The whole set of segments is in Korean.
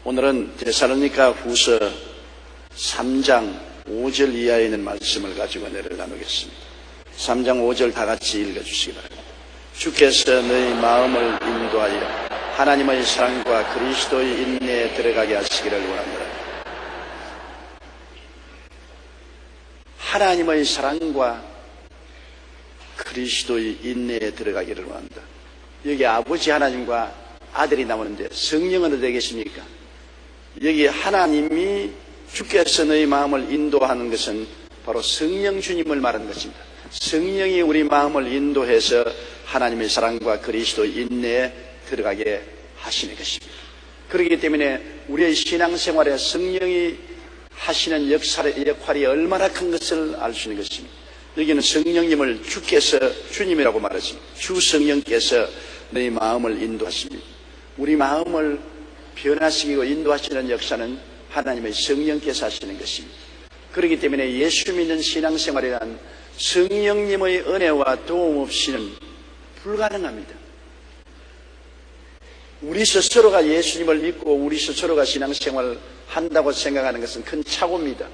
오늘은 데살로니가 후서 3장 5절 이하에 있는 말씀을 가지고 은혜를 나누겠습니다. 3장 5절 다 같이 읽어주시기 바랍니다. 주께서 너희 마음을 인도하여 하나님의 사랑과 그리스도의 인내에 들어가게 하시기를 원합니다. 하나님의 사랑과 그리스도의 인내에 들어가기를 원합니다. 여기 아버지 하나님과 아들이 나오는데 성령은 어디 계십니까? 여기 하나님이 주께서 너희 마음을 인도하는 것은 바로 성령 주님을 말하는 것입니다. 성령이 우리 마음을 인도해서 하나님의 사랑과 그리스도의 인내에 들어가게 하시는 것입니다. 그렇기 때문에 우리의 신앙생활에 성령이 하시는 역할이 얼마나 큰 것을 알 수 있는 것입니다. 여기는 성령님을 주께서 주님이라고 말하십니다. 주 성령께서 너희 마음을 인도하십니다. 우리 마음을 변화시키고 인도하시는 역사는 하나님의 성령께서 하시는 것입니다. 그렇기 때문에 예수 믿는 신앙생활이란 성령님의 은혜와 도움 없이는 불가능합니다. 우리 스스로가 예수님을 믿고 우리 스스로가 신앙생활을 한다고 생각하는 것은 큰 착오입니다.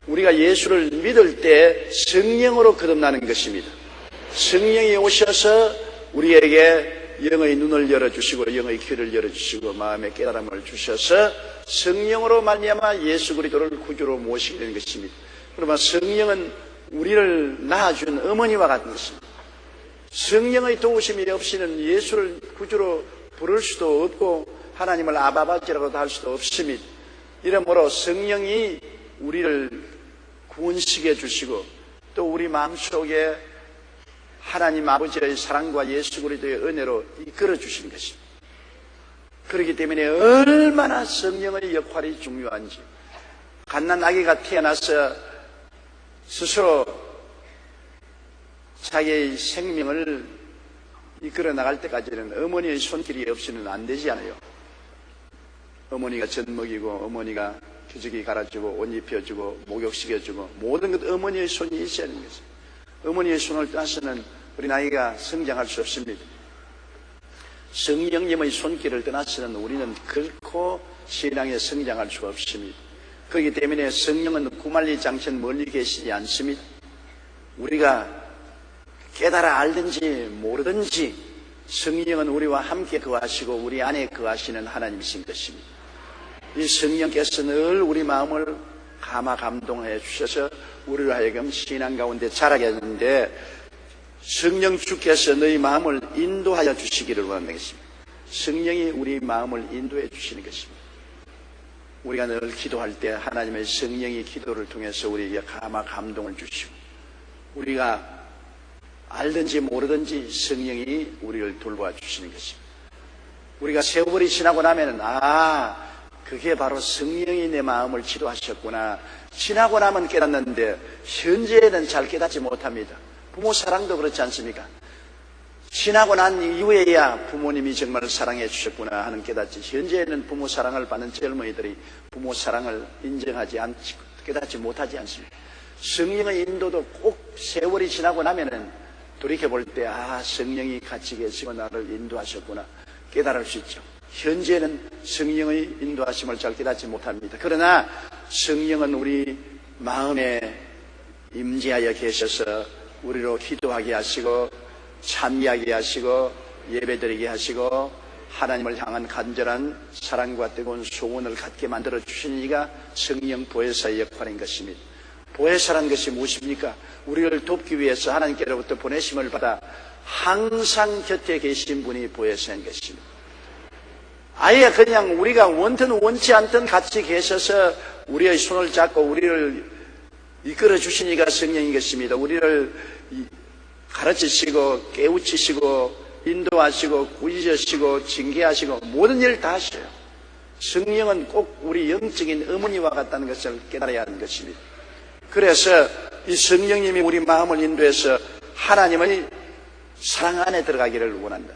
우리가 예수를 믿을 때 성령으로 거듭나는 것입니다. 성령이 오셔서 우리에게 영의 눈을 열어주시고 영의 귀를 열어주시고 마음의 깨달음을 주셔서 성령으로 말미암아 예수 그리스도를 구주로 모시게 되는 것입니다. 그러면 성령은 우리를 낳아준 어머니와 같은 것입니다. 성령의 도우심이 없이는 예수를 구주로 부를 수도 없고 하나님을 아바아버지라고도 할 수도 없습니다. 이러므로 성령이 우리를 구원시켜 주시고 또 우리 마음속에 하나님 아버지의 사랑과 예수 그리스도의 은혜로 이끌어 주시는 것입니다. 그렇기 때문에 얼마나 성령의 역할이 중요한지, 갓난아기가 태어나서 스스로 자기의 생명을 이끌어 나갈 때까지는 어머니의 손길이 없이는 안 되지 않아요. 어머니가 젖 먹이고 어머니가 기저귀 갈아주고 옷 입혀주고 목욕시켜주고 모든 것 어머니의 손이 있어야 하는 것입니다. 어머니의 손을 떠나서는 우리 아이가 성장할 수 없습니다. 성령님의 손길을 떠나서는 우리는 결코 신앙에 성장할 수가 없습니다. 그렇기 때문에 성령은 구말리 장천 멀리 계시지 않습니다. 우리가 깨달아 알든지 모르든지 성령은 우리와 함께 거하시고 우리 안에 거하시는 하나님이신 것입니다. 이 성령께서 늘 우리 마음을 감화 감동해 주셔서 우리를 하여금 신앙 가운데 자라게 하는데 성령 주께서 너희 마음을 인도하여 주시기를 원하는 것입니다. 성령이 우리 마음을 인도해 주시는 것입니다. 우리가 늘 기도할 때 하나님의 성령이 기도를 통해서 우리에게 감화 감동을 주시고 우리가 알든지 모르든지 성령이 우리를 돌보아 주시는 것입니다. 우리가 세월이 지나고 나면은 그게 바로 성령이 내 마음을 지도하셨구나. 지나고 나면 깨닫는데 현재에는 잘 깨닫지 못합니다. 부모 사랑도 그렇지 않습니까? 지나고 난 이후에야 부모님이 정말 사랑해 주셨구나 하는 깨닫지. 현재에는 부모 사랑을 받는 젊은이들이 부모 사랑을 인정하지 않지, 깨닫지 못하지 않습니다. 성령의 인도도 꼭 세월이 지나고 나면은 돌이켜볼 때 성령이 같이 계시고 나를 인도하셨구나 깨달을 수 있죠. 현재는 성령의 인도하심을 잘 깨닫지 못합니다. 그러나 성령은 우리 마음에 임재하여 계셔서 우리로 기도하게 하시고 참여하게 하시고 예배드리게 하시고 하나님을 향한 간절한 사랑과 뜨거운 소원을 갖게 만들어 주시는 이가 성령 보혜사의 역할인 것입니다. 보혜사라는 것이 무엇입니까? 우리를 돕기 위해서 하나님께로부터 보내심을 받아 항상 곁에 계신 분이 보혜사인 것입니다. 아예 그냥 우리가 원든 원치 않든 같이 계셔서 우리의 손을 잡고 우리를 이끌어 주시니까 성령인 것입니다. 우리를 가르치시고 깨우치시고 인도하시고 꾸짖으시고 징계하시고 모든 일을 다 하셔요. 성령은 꼭 우리 영적인 어머니와 같다는 것을 깨달아야 하는 것입니다. 그래서 이 성령님이 우리 마음을 인도해서 하나님의 사랑 안에 들어가기를 원한다.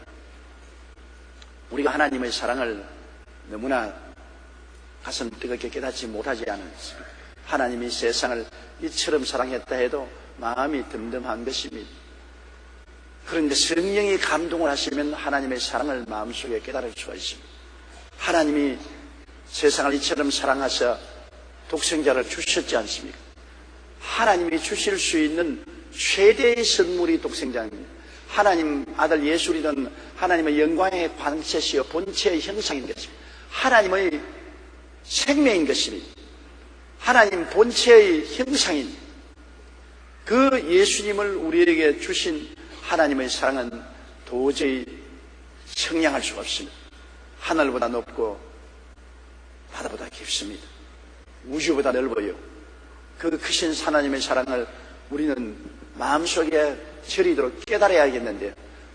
우리가 하나님의 사랑을 너무나 가슴 뜨겁게 깨닫지 못하지 않습니다. 하나님이 세상을 이처럼 사랑했다 해도 마음이 덤덤한 것입니다. 그런데 성령이 감동을 하시면 하나님의 사랑을 마음속에 깨달을 수가 있습니다. 하나님이 세상을 이처럼 사랑하셔 독생자를 주셨지 않습니까? 하나님이 주실 수 있는 최대의 선물이 독생자입니다. 하나님 아들 예수 그리스도는 하나님의 영광의 광채시여 본체의 형상인 것입니다. 하나님의 생명인 것입니다. 하나님 본체의 형상인 그 예수님을 우리에게 주신 하나님의 사랑은 도저히 청량할 수가 없습니다. 하늘보다 높고 바다보다 깊습니다. 우주보다 넓어요. 그 크신 하나님의 사랑을 우리는 마음속에 저리도록 깨달아야겠는데요.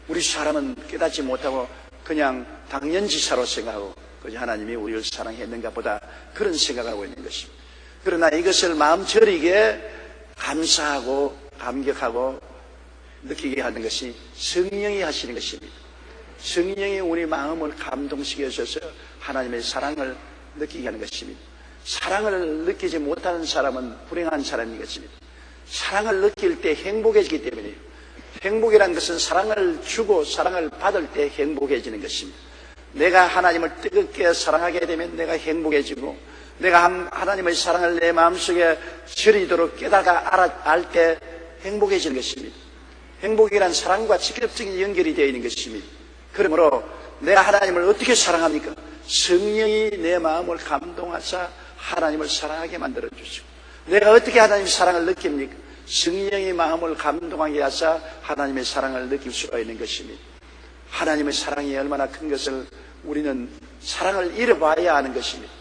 우리 사람은 깨닫지 못하고 그냥 당연지사로 생각하고 그저 하나님이 우리를 사랑했는가 보다 그런 생각을 하고 있는 것입니다. 그러나 이것을 마음 저리게 감사하고 감격하고 느끼게 하는 것이 성령이 하시는 것입니다. 성령이 우리 마음을 감동시켜 주셔서 하나님의 사랑을 느끼게 하는 것입니다. 사랑을 느끼지 못하는 사람은 불행한 사람인 것입니다. 사랑을 느낄 때 행복해지기 때문이에요. 행복이라는 것은 사랑을 주고 사랑을 받을 때 행복해지는 것입니다. 내가 하나님을 뜨겁게 사랑하게 되면 내가 행복해지고 내가 하나님의 사랑을 내 마음속에 저리도록 깨달아 알 때 행복해지는 것입니다. 행복이란 사랑과 직접적인 연결이 되어 있는 것입니다. 그러므로 내가 하나님을 어떻게 사랑합니까? 성령이 내 마음을 감동하사 하나님을 사랑하게 만들어 주시고 내가 어떻게 하나님의 사랑을 느낍니까? 성령이 마음을 감동하게 하사 하나님의 사랑을 느낄 수가 있는 것입니다. 하나님의 사랑이 얼마나 큰 것을 우리는 사랑을 잃어봐야 하는 것입니다.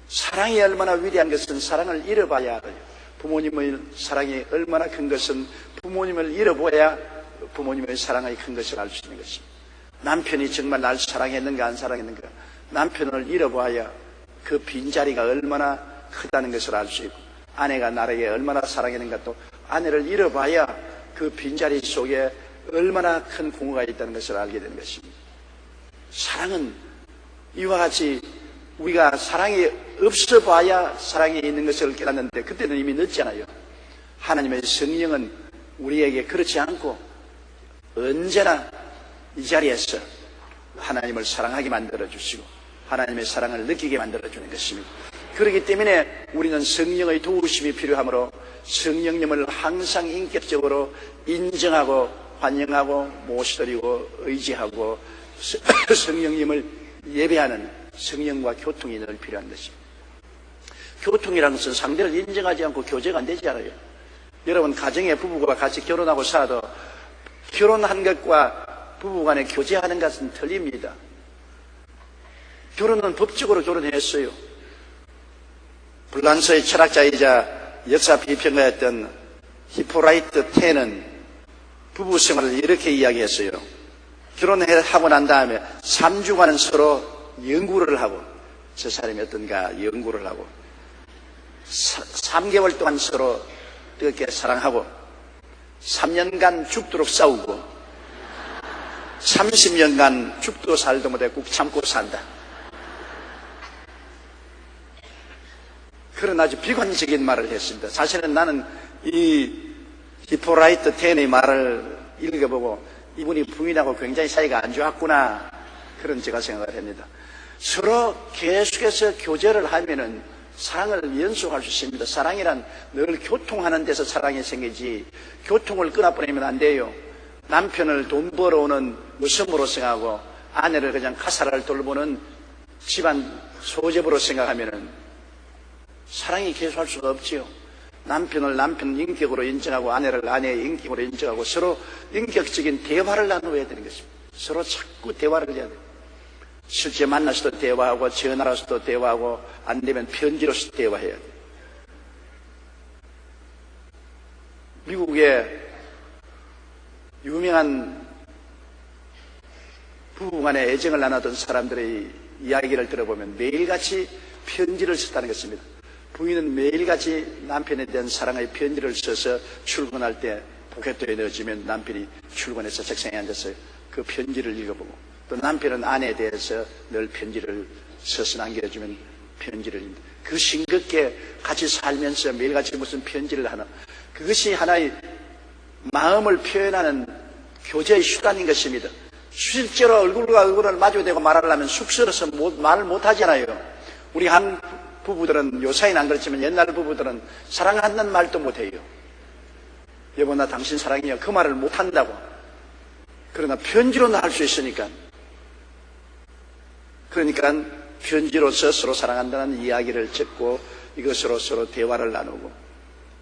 사랑이 얼마나 위대한 것은 사랑을 잃어봐야 알아요. 부모님의 사랑이 얼마나 큰 것은 부모님을 잃어봐야 부모님의 사랑이 큰 것을 알 수 있는 것입니다. 남편이 정말 날 사랑했는가 안 사랑했는가 남편을 잃어봐야 그 빈자리가 얼마나 크다는 것을 알 수 있고 아내가 나에게 얼마나 사랑했는가 또 아내를 잃어봐야 그 빈자리 속에 얼마나 큰 공허가 있다는 것을 알게 되는 것입니다. 사랑은 이와 같이 우리가 사랑이 없어 봐야 사랑이 있는 것을 깨닫는데 그때는 이미 늦잖아요. 하나님의 성령은 우리에게 그렇지 않고 언제나 이 자리에서 하나님을 사랑하게 만들어주시고 하나님의 사랑을 느끼게 만들어주는 것입니다. 그렇기 때문에 우리는 성령의 도우심이 필요하므로 성령님을 항상 인격적으로 인정하고 환영하고 모시드리고 의지하고 성령님을 예배하는 성령과 교통이 늘 필요한 것입니다. 교통이라는 것은 상대를 인정하지 않고 교제가 안 되지 않아요. 여러분 가정의 부부가 같이 결혼하고 살아도 결혼한 것과 부부간에 교제하는 것은 틀립니다. 결혼은 법적으로 결혼했어요. 불란서의 철학자이자 역사 비평가였던 히포라이트 테는 부부 생활을 이렇게 이야기했어요. 결혼하고 난 다음에 3주간은 서로 연구를 하고 저 사람이 어떤가 연구를 하고 3개월 동안 서로 뜨겁게 사랑하고 3년간 죽도록 싸우고 30년간 죽도 살도 못해 꾹 참고 산다. 그런 아주 비관적인 말을 했습니다. 사실은 나는 이 히포라이트 텐의 말을 읽어보고 이분이 부인하고 굉장히 사이가 안 좋았구나 그런 제가 생각을 합니다. 서로 계속해서 교제를 하면은 사랑을 연속할 수 있습니다. 사랑이란 늘 교통하는 데서 사랑이 생기지 교통을 끊어버리면 안 돼요. 남편을 돈 벌어오는 무섬으로 생각하고 아내를 그냥 가사를 돌보는 집안 소재부로 생각하면은 사랑이 계속할 수가 없지요. 남편을 남편 인격으로 인정하고 아내를 아내의 인격으로 인정하고 서로 인격적인 대화를 나누어야 되는 것입니다. 서로 자꾸 대화를 해야 돼요. 실제 만나서도 대화하고 전화로서도 대화하고 안 되면 편지로서 대화해야 돼요. 미국의 유명한 부부간에 애정을 나누던 사람들의 이야기를 들어보면 매일같이 편지를 썼다는 것입니다. 부인은 매일같이 남편에 대한 사랑의 편지를 써서 출근할 때 포켓도에 넣어주면 남편이 출근해서 책상에 앉아서 그 편지를 읽어보고 또 남편은 아내에 대해서 늘 편지를 써서 남겨주면 편지를 읽는다. 그 싱겁게 같이 살면서 매일같이 무슨 편지를 하나 그것이 하나의 마음을 표현하는 교제의 수단인 것입니다. 실제로 얼굴과 얼굴을 마주대고 말하려면 쑥스러워서 말을 못하잖아요. 우리 한 부부들은 요사이는 안 그렇지만 옛날 부부들은 사랑한다는 말도 못해요. 여보 나 당신 사랑해요. 그 말을 못한다고. 그러나 편지로는 할 수 있으니까. 그러니까 편지로서 서로 사랑한다는 이야기를 듣고 이것으로 서로 대화를 나누고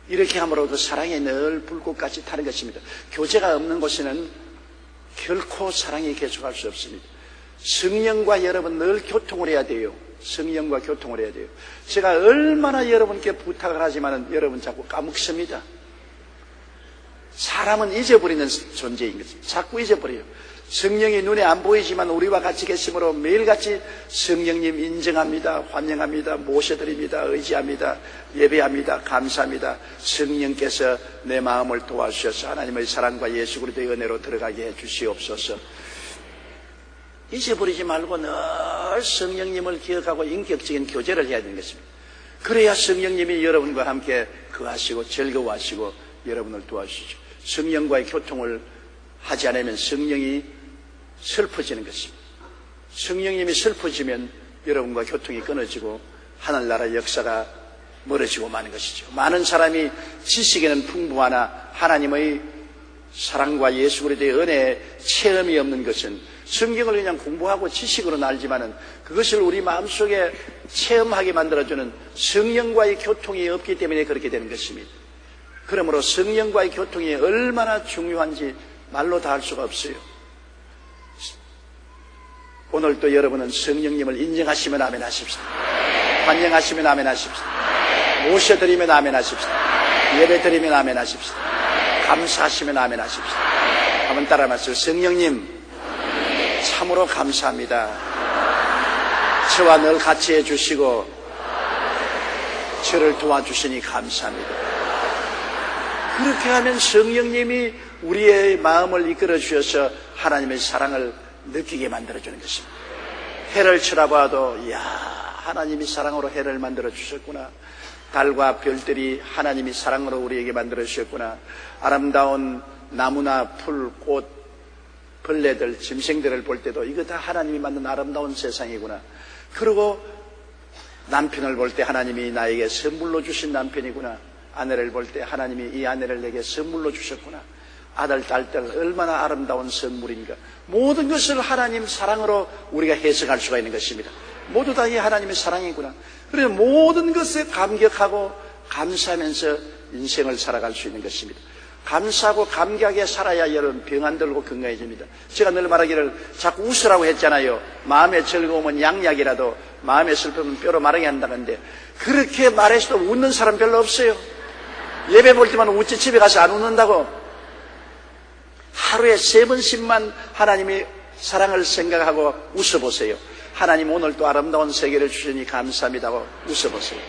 이렇게 함으로 그 사랑이 늘 불꽃같이 타는 것입니다. 교제가 없는 곳에는 결코 사랑이 계속할 수 없습니다. 성령과 여러분 늘 교통을 해야 돼요. 성령과 교통을 해야 돼요. 제가 얼마나 여러분께 부탁을 하지만 여러분 자꾸 까먹습니다. 사람은 잊어버리는 존재인 거죠. 자꾸 잊어버려요. 성령이 눈에 안 보이지만 우리와 같이 계심으로 매일같이 성령님 인정합니다. 환영합니다. 모셔드립니다. 의지합니다. 예배합니다. 감사합니다. 성령께서 내 마음을 도와주셔서 하나님의 사랑과 예수 그리스도의 은혜로 들어가게 해 주시옵소서. 잊어버리지 말고 늘 성령님을 기억하고 인격적인 교제를 해야 되는 것입니다. 그래야 성령님이 여러분과 함께 거하시고 즐거워하시고 여러분을 도와주시죠. 성령과의 교통을 하지 않으면 성령이 슬퍼지는 것입니다. 성령님이 슬퍼지면 여러분과 교통이 끊어지고 하늘나라 역사가 멀어지고 마는 것이죠. 많은 사람이 지식에는 풍부하나 하나님의 사랑과 예수 그리스도의 은혜에 체험이 없는 것은 성경을 그냥 공부하고 지식으로는 알지만은 그것을 우리 마음속에 체험하게 만들어주는 성령과의 교통이 없기 때문에 그렇게 되는 것입니다. 그러므로 성령과의 교통이 얼마나 중요한지 말로 다 할 수가 없어요. 오늘도 여러분은 성령님을 인정하시면 아멘 하십시오. 환영하시면 아멘 하십시오. 모셔드리면 아멘 하십시오. 예배드리면 아멘 하십시오. 감사하시면 아멘 하십시오. 한번 따라 말씀하세요. 성령님 참으로 감사합니다. 저와 늘 같이 해주시고 저를 도와주시니 감사합니다. 그렇게 하면 성령님이 우리의 마음을 이끌어 주셔서 하나님의 사랑을 느끼게 만들어주는 것입니다. 해를 쳐다봐도 이야 하나님이 사랑으로 해를 만들어 주셨구나. 달과 별들이 하나님이 사랑으로 우리에게 만들어 주셨구나. 아름다운 나무나 풀, 꽃, 벌레들, 짐승들을 볼 때도 이거 다 하나님이 만든 아름다운 세상이구나. 그리고 남편을 볼 때 하나님이 나에게 선물로 주신 남편이구나. 아내를 볼 때 하나님이 이 아내를 내게 선물로 주셨구나. 아들, 딸들 얼마나 아름다운 선물인가. 모든 것을 하나님 사랑으로 우리가 해석할 수가 있는 것입니다. 모두 다 이 하나님의 사랑이구나. 그래서 모든 것에 감격하고 감사하면서 인생을 살아갈 수 있는 것입니다. 감사하고 감격하게 살아야 여러분 병 안 들고 건강해집니다. 제가 늘 말하기를 자꾸 웃으라고 했잖아요. 마음의 즐거움은 양약이라도 마음의 슬픔은 뼈로 마르게 한다는데 그렇게 말해서도 웃는 사람 별로 없어요. 예배 볼 때만 웃지 집에 가서 안 웃는다고. 하루에 3번씩만 하나님의 사랑을 생각하고 웃어보세요. 하나님 오늘 또 아름다운 세계를 주시니 감사합니다고 웃어보세요.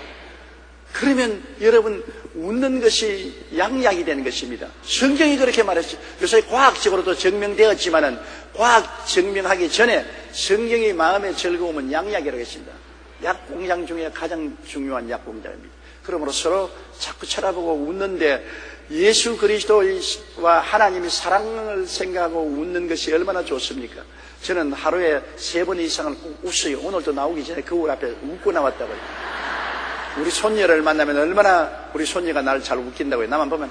그러면 여러분 웃는 것이 양약이 되는 것입니다. 성경이 그렇게 말했죠. 요새 과학적으로도 증명되었지만은 과학 증명하기 전에 성경이 마음의 즐거움은 양약이라고 했습니다. 약 공장 중에 가장 중요한 약 공장입니다. 그러므로 서로 자꾸 쳐다보고 웃는데 예수 그리스도와 하나님이 사랑을 생각하고 웃는 것이 얼마나 좋습니까? 저는 하루에 3번 이상을 꼭 웃어요. 오늘도 나오기 전에 거울 앞에 웃고 나왔다고요. 우리 손녀를 만나면 얼마나 우리 손녀가 나를 잘 웃긴다고요. 나만 보면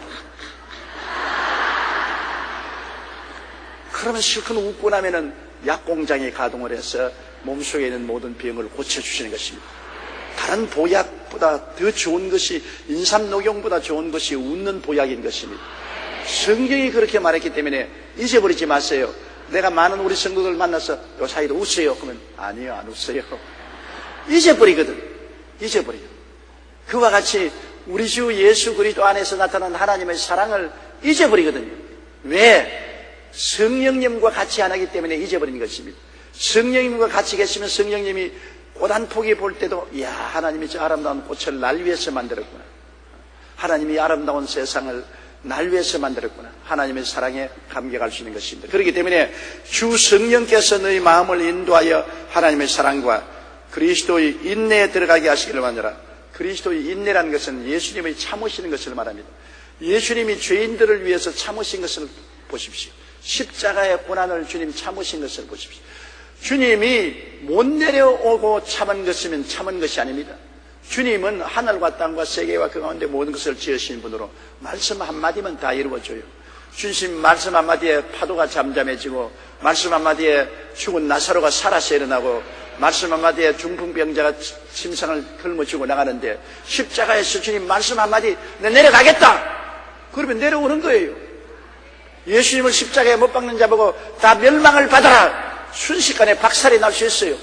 그러면 실컷 웃고 나면은 약공장이 가동을 해서 몸속에 있는 모든 병을 고쳐주시는 것입니다. 다른 보약보다 더 좋은 것이 인삼녹용보다 좋은 것이 웃는 보약인 것입니다. 성경이 그렇게 말했기 때문에 잊어버리지 마세요. 내가 많은 우리 성도들 만나서 요 사이로 웃어요. 그러면 아니요 안 웃어요. 잊어버리거든. 잊어버려요. 그와 같이 우리 주 예수 그리스도 안에서 나타난 하나님의 사랑을 잊어버리거든요. 왜? 성령님과 같이 안 하기 때문에 잊어버린 것입니다. 성령님과 같이 계시면 성령님이 꽃 한 포기 볼 때도 이야 하나님이 저 아름다운 꽃을 날 위해서 만들었구나. 하나님이 아름다운 세상을 날 위해서 만들었구나. 하나님의 사랑에 감격할 수 있는 것입니다. 그렇기 때문에 주 성령께서 너희 마음을 인도하여 하나님의 사랑과 그리스도의 인내에 들어가게 하시기를 원하노라. 그리스도의 인내라는 것은 예수님이 참으시는 것을 말합니다. 예수님이 죄인들을 위해서 참으신 것을 보십시오. 십자가의 고난을 주님 참으신 것을 보십시오. 주님이 못 내려오고 참은 것이면 참은 것이 아닙니다. 주님은 하늘과 땅과 세계와 그 가운데 모든 것을 지으신 분으로 말씀 한마디면 다 이루어져요. 주님 말씀 한마디에 파도가 잠잠해지고, 말씀 한마디에 죽은 나사로가 살아서 일어나고, 말씀 한마디에 중풍병자가 침상을 짊어지고 나가는데, 십자가에서 주님 말씀 한마디, 내 내려가겠다! 그러면 내려오는 거예요. 예수님을 십자가에 못 박는 자 보고 다 멸망을 받아라! 순식간에 박살이 날 수 있어요.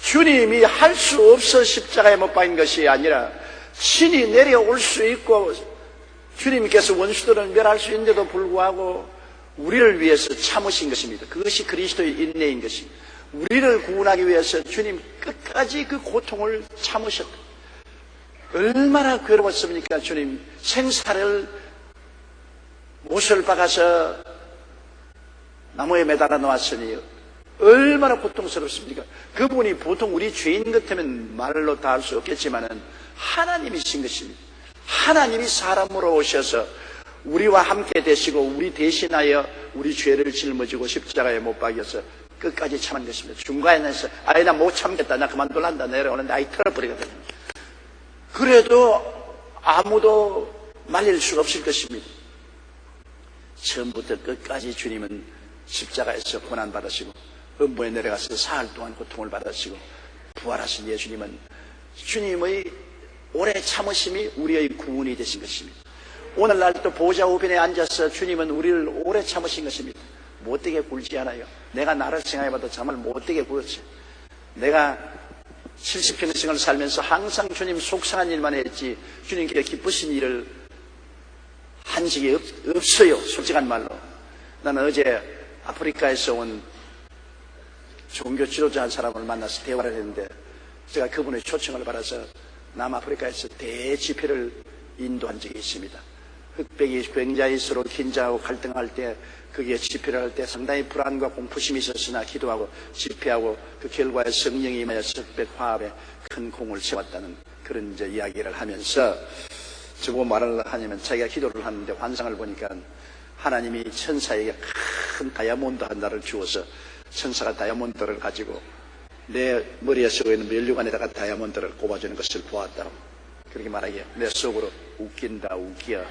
주님이 할 수 없어 십자가에 못 박인 것이 아니라 신이 내려올 수 있고, 주님께서 원수들을 멸할 수 있는데도 불구하고 우리를 위해서 참으신 것입니다. 그것이 그리스도의 인내인 것입니다. 우리를 구원하기 위해서 주님 끝까지 그 고통을 참으셨다. 얼마나 괴로웠습니까? 주님 생사를 못을 박아서 나무에 매달아 놓았으니 얼마나 고통스럽습니까? 그분이 보통 우리 죄인 같으면 말로 다 할 수 없겠지만은 하나님이신 것입니다. 하나님이 사람으로 오셔서 우리와 함께 되시고 우리 대신하여 우리 죄를 짊어지고 십자가에 못 박여서 끝까지 참은 것입니다. 중간에서 아예 나 못 참겠다, 나 그만둘란다 내려오는데 아이 털어버리거든요. 그래도 아무도 말릴 수 없을 것입니다. 처음부터 끝까지 주님은 십자가에서 고난받으시고 음부에 내려가서 사흘 동안 고통을 받으시고 부활하신 예수님은 주님의 오래 참으심이 우리의 구원이 되신 것입니다. 오늘날 또 보좌 우편에 앉아서 주님은 우리를 오래 참으신 것입니다. 못되게 굴지 않아요. 내가 나를 생각해봐도 정말 못되게 굴었지. 내가 70평생을 살면서 항상 주님 속상한 일만 했지 주님께 기쁘신 일을 한 적이 없어요. 솔직한 말로. 나는 어제 아프리카에서 온 종교 지도자 한 사람을 만나서 대화를 했는데, 제가 그분의 초청을 받아서 남아프리카에서 대집회를 인도한 적이 있습니다. 흑백이 굉장히 서로 긴장하고 갈등할 때, 거기에 집회를 할 때 상당히 불안과 공포심이 있었으나 기도하고 집회하고 그 결과에 성령이 임하여서 흑백 화합에 큰 공을 세웠다는 그런 이제 이야기를 하면서 저보고 말을 하냐면, 자기가 기도를 하는데 환상을 보니까 하나님이 천사에게 큰 다이아몬드 하나를 주어서 천사가 다이아몬드를 가지고 내 머리에 쓰고 있는 면류관에다가 다이아몬드를 꼽아주는 것을 보았다고 그렇게 말하기에 내 속으로 웃긴다 웃겨.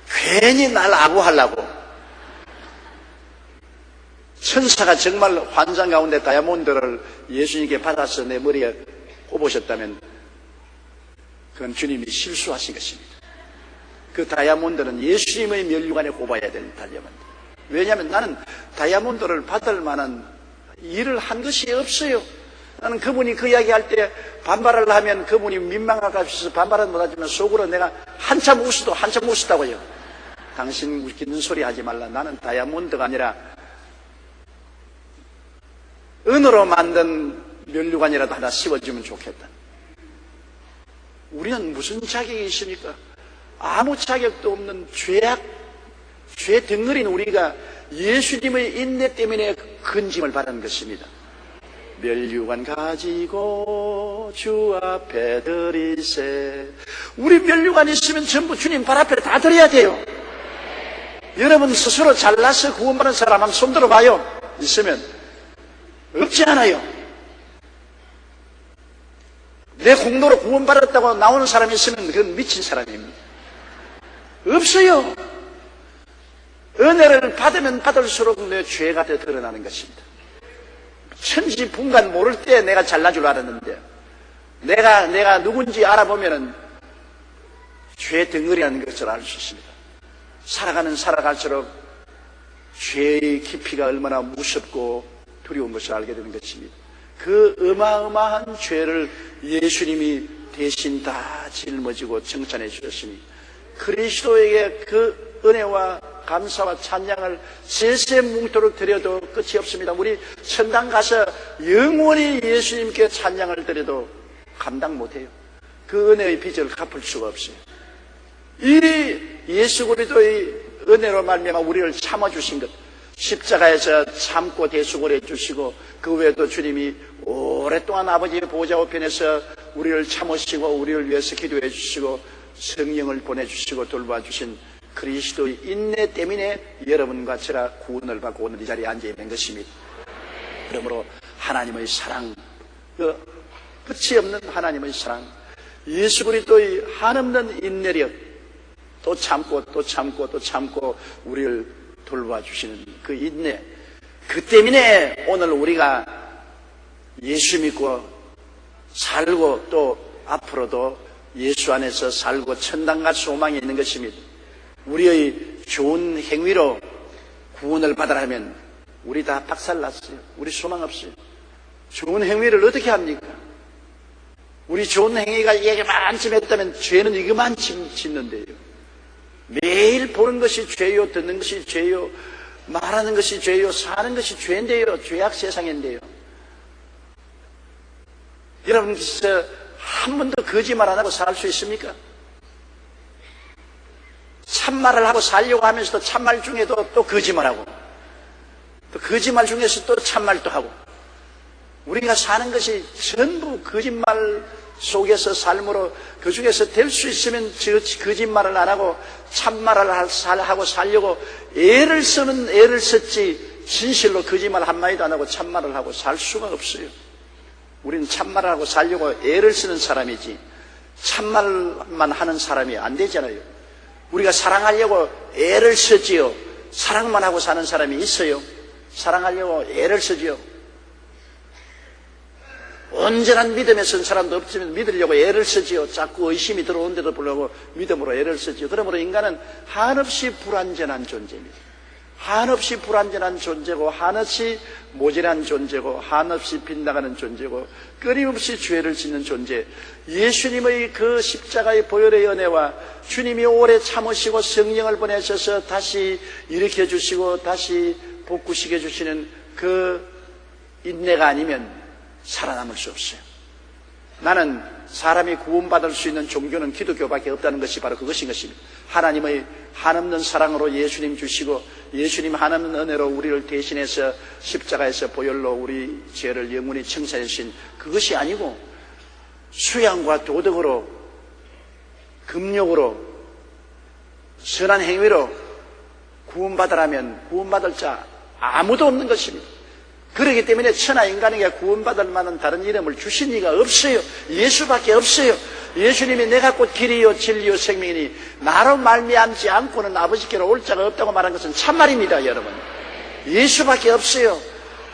괜히 날 아부하려고. 천사가 정말 환상 가운데 다이아몬드를 예수님께 받아서 내 머리에 꼽으셨다면 그건 주님이 실수하신 것입니다. 그 다이아몬드는 예수님의 면류관에 꼽아야 될 다이아몬드. 왜냐하면 나는 다이아몬드를 받을 만한 일을 한 것이 없어요. 나는 그분이 그 이야기할 때 반발을 하면 그분이 민망할까 싶어서 반발은 못하지만 속으로 내가 한참 웃었다고요. 당신 웃기는 소리 하지 말라. 나는 다이아몬드가 아니라 은으로 만든 면류관이라도 하나 씌워주면 좋겠다. 우리는 무슨 자격이 있습니까? 아무 자격도 없는 죄 덩어리인 우리가 예수님의 인내 때문에 건짐을 받은 것입니다. 면류관 가지고 주 앞에 드리세. 우리 면류관 있으면 전부 주님 발 앞에 다 드려야 돼요. 여러분 스스로 잘나서 구원받은 사람 한번 손 들어봐요. 있으면 없지 않아요. 내 공로로 구원받았다고 나오는 사람이 있으면 그건 미친 사람입니다. 없어요. 은혜를 받으면 받을수록 내 죄가 더 드러나는 것입니다. 천지분간 모를 때 내가 잘난 줄 알았는데 내가 누군지 알아보면은 죄 덩어리라는 것을 알 수 있습니다. 살아갈수록 죄의 깊이가 얼마나 무섭고 두려운 것을 알게 되는 것입니다. 그 어마어마한 죄를 예수님이 대신 다 짊어지고 정찬해 주셨으니 그리스도에게 그 은혜와 감사와 찬양을 세세뭉토록 드려도 끝이 없습니다. 우리 천당 가서 영원히 예수님께 찬양을 드려도 감당 못해요. 그 은혜의 빚을 갚을 수가 없어요. 이 예수 그리스도의 은혜로 말미암아 우리를 참아주신 것, 십자가에서 참고 대속을 해주시고 그 외에도 주님이 오랫동안 아버지의 보좌 우편에서 우리를 참으시고 우리를 위해서 기도해 주시고 성령을 보내주시고 돌봐주신 그리스도의 인내 때문에 여러분과 제가 구원을 받고 오늘 이 자리에 앉아 있는 것입니다. 그러므로 하나님의 사랑, 끝이 없는 하나님의 사랑, 예수 그리스도의 한없는 인내력, 또 참고 또 참고 또 참고 우리를 돌봐주시는 그 인내, 그 때문에 오늘 우리가 예수 믿고 살고 또 앞으로도 예수 안에서 살고 천당갈 소망이 있는 것입니다. 우리의 좋은 행위로 구원을 받으라면 우리 다 박살났어요. 우리 소망 없어요. 좋은 행위를 어떻게 합니까? 우리 좋은 행위가 이것만쯤 했다면 죄는 이것만 짓는데요. 매일 보는 것이 죄요, 듣는 것이 죄요, 말하는 것이 죄요, 사는 것이 죄인데요. 죄악 세상인데요. 여러분께서 한 번도 거짓말 안 하고 살 수 있습니까? 참말을 하고 살려고 하면서도 참말 중에도 또 거짓말하고, 또 거짓말 중에서 또 참말도 하고, 우리가 사는 것이 전부 거짓말 속에서 삶으로 그 중에서 될 수 있으면 거짓말을 안 하고 참말을 하고 살려고 애를 쓰면 애를 썼지 진실로 거짓말 한마디도 안 하고 참말을 하고 살 수가 없어요. 우리는 참말을 하고 살려고 애를 쓰는 사람이지 참말만 하는 사람이 안 되잖아요. 우리가 사랑하려고 애를 쓰지요. 사랑만 하고 사는 사람이 있어요. 사랑하려고 애를 쓰지요. 온전한 믿음에 선 사람도 없지만 믿으려고 애를 쓰지요. 자꾸 의심이 들어오는데도 불구하고 믿음으로 애를 쓰지요. 그러므로 인간은 한없이 불완전한 존재입니다. 한없이 불완전한 존재고, 한없이 모질한 존재고, 한없이 빗나가는 존재고, 끊임없이 죄를 짓는 존재. 예수님의 그 십자가의 보혈의 은혜와 주님이 오래 참으시고 성령을 보내셔서 다시 일으켜 주시고 다시 복구시켜 주시는 그 인내가 아니면 살아남을 수 없어요. 나는 사람이 구원받을 수 있는 종교는 기독교밖에 없다는 것이 바로 그것인 것입니다. 하나님의 한없는 사랑으로 예수님 주시고 예수님 한없는 은혜로 우리를 대신해서 십자가에서 보혈로 우리 죄를 영원히 청산해 주신 그것이 아니고 수양과 도덕으로, 금욕으로, 선한 행위로 구원받으라면 구원받을 자 아무도 없는 것입니다. 그렇기 때문에 천하 인간에게 구원받을 만한 다른 이름을 주신 이가 없어요. 예수밖에 없어요. 예수님이 내가 곧 길이요 진리요 생명이니 나로 말미암지 않고는 아버지께로 올 자가 없다고 말한 것은 참말입니다. 여러분, 예수밖에 없어요.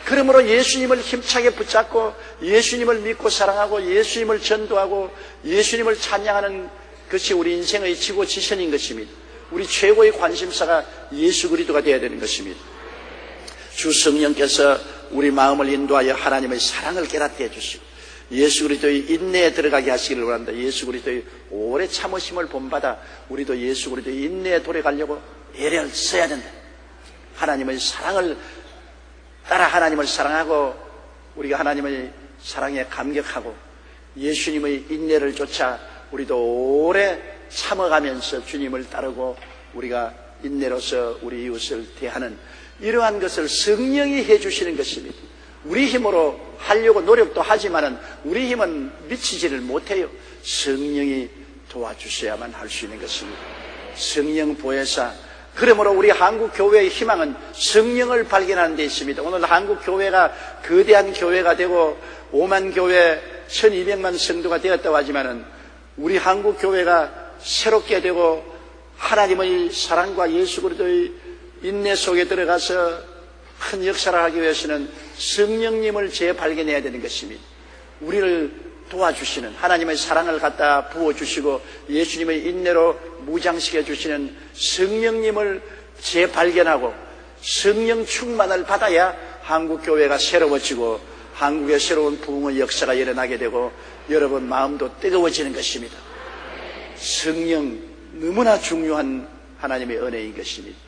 그러므로 예수님을 힘차게 붙잡고 예수님을 믿고 사랑하고 예수님을 전도하고 예수님을 찬양하는 것이 우리 인생의 지고 지선인 것입니다. 우리 최고의 관심사가 예수 그리스도가 되어야 되는 것입니다. 주 성령께서 우리 마음을 인도하여 하나님의 사랑을 깨닫게 해주시고 예수 그리스도의 인내에 들어가게 하시기를 원한다. 예수 그리스도의 오래 참으심을 본받아 우리도 예수 그리스도의 인내에 돌아가려고 애를 써야 된다. 하나님의 사랑을 따라 하나님을 사랑하고 우리가 하나님의 사랑에 감격하고 예수님의 인내를 쫓아 우리도 오래 참아가면서 주님을 따르고 우리가 인내로서 우리 이웃을 대하는 이러한 것을 성령이 해주시는 것입니다. 우리 힘으로 하려고 노력도 하지만은 우리 힘은 미치지를 못해요. 성령이 도와주셔야만 할 수 있는 것입니다. 성령 보혜사. 그러므로 우리 한국 교회의 희망은 성령을 발견하는 데 있습니다. 오늘 한국 교회가 거대한 교회가 되고 5만 교회 1200만 성도가 되었다고 하지만은 우리 한국 교회가 새롭게 되고 하나님의 사랑과 예수 그리스도의 인내 속에 들어가서 큰 역사를 하기 위해서는 성령님을 재발견해야 되는 것입니다. 우리를 도와주시는 하나님의 사랑을 갖다 부어주시고 예수님의 인내로 무장시켜 주시는 성령님을 재발견하고 성령 충만을 받아야 한국교회가 새로워지고 한국의 새로운 부흥의 역사가 일어나게 되고 여러분 마음도 뜨거워지는 것입니다. 성령 너무나 중요한 하나님의 은혜인 것입니다.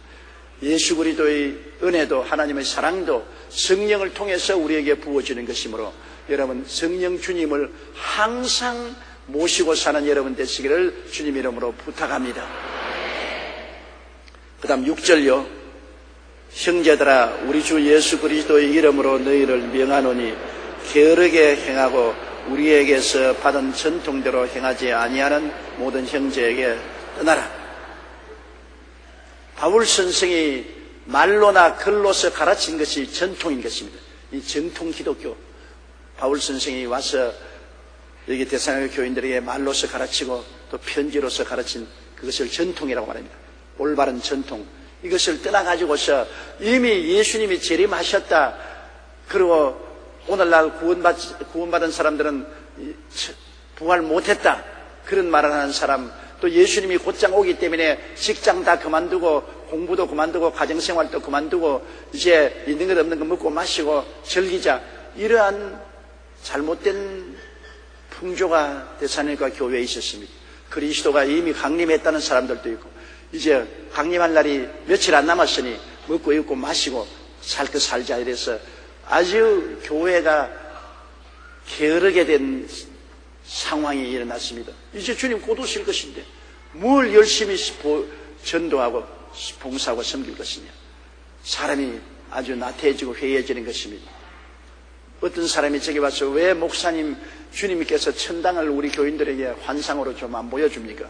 예수 그리스도의 은혜도 하나님의 사랑도 성령을 통해서 우리에게 부어지는 것이므로 여러분 성령 주님을 항상 모시고 사는 여러분 되시기를 주님 이름으로 부탁합니다. 그 다음 6절요. 형제들아 우리 주 예수 그리스도의 이름으로 너희를 명하노니 게으르게 행하고 우리에게서 받은 전통대로 행하지 아니하는 모든 형제에게 떠나라. 바울 선생이 말로나 글로서 가르친 것이 전통인 것입니다. 이 정통 기독교. 바울 선생이 와서 여기 데살로니가 교인들에게 말로서 가르치고 또 편지로서 가르친 그것을 전통이라고 말합니다. 올바른 전통. 이것을 떠나가지고서 이미 예수님이 재림하셨다. 그리고 오늘날 구원받은 사람들은 부활 못했다. 그런 말을 하는 사람, 또 예수님이 곧장 오기 때문에 직장 다 그만두고 공부도 그만두고 가정생활도 그만두고 이제 있는 것 없는 거 먹고 마시고 즐기자. 이러한 잘못된 풍조가 데살로니가 교회에 있었습니다. 그리스도가 이미 강림했다는 사람들도 있고 이제 강림할 날이 며칠 안 남았으니 먹고 입고 마시고 살 것 살자 이래서 아주 교회가 게으르게 된 상황이 일어났습니다. 이제 주님 곧 오실 것인데 뭘 열심히 전도하고 봉사하고 섬길 것이냐. 사람이 아주 나태해지고 회의해지는 것입니다. 어떤 사람이 저기 와서 왜 목사님 주님께서 천당을 우리 교인들에게 환상으로 좀 안 보여줍니까?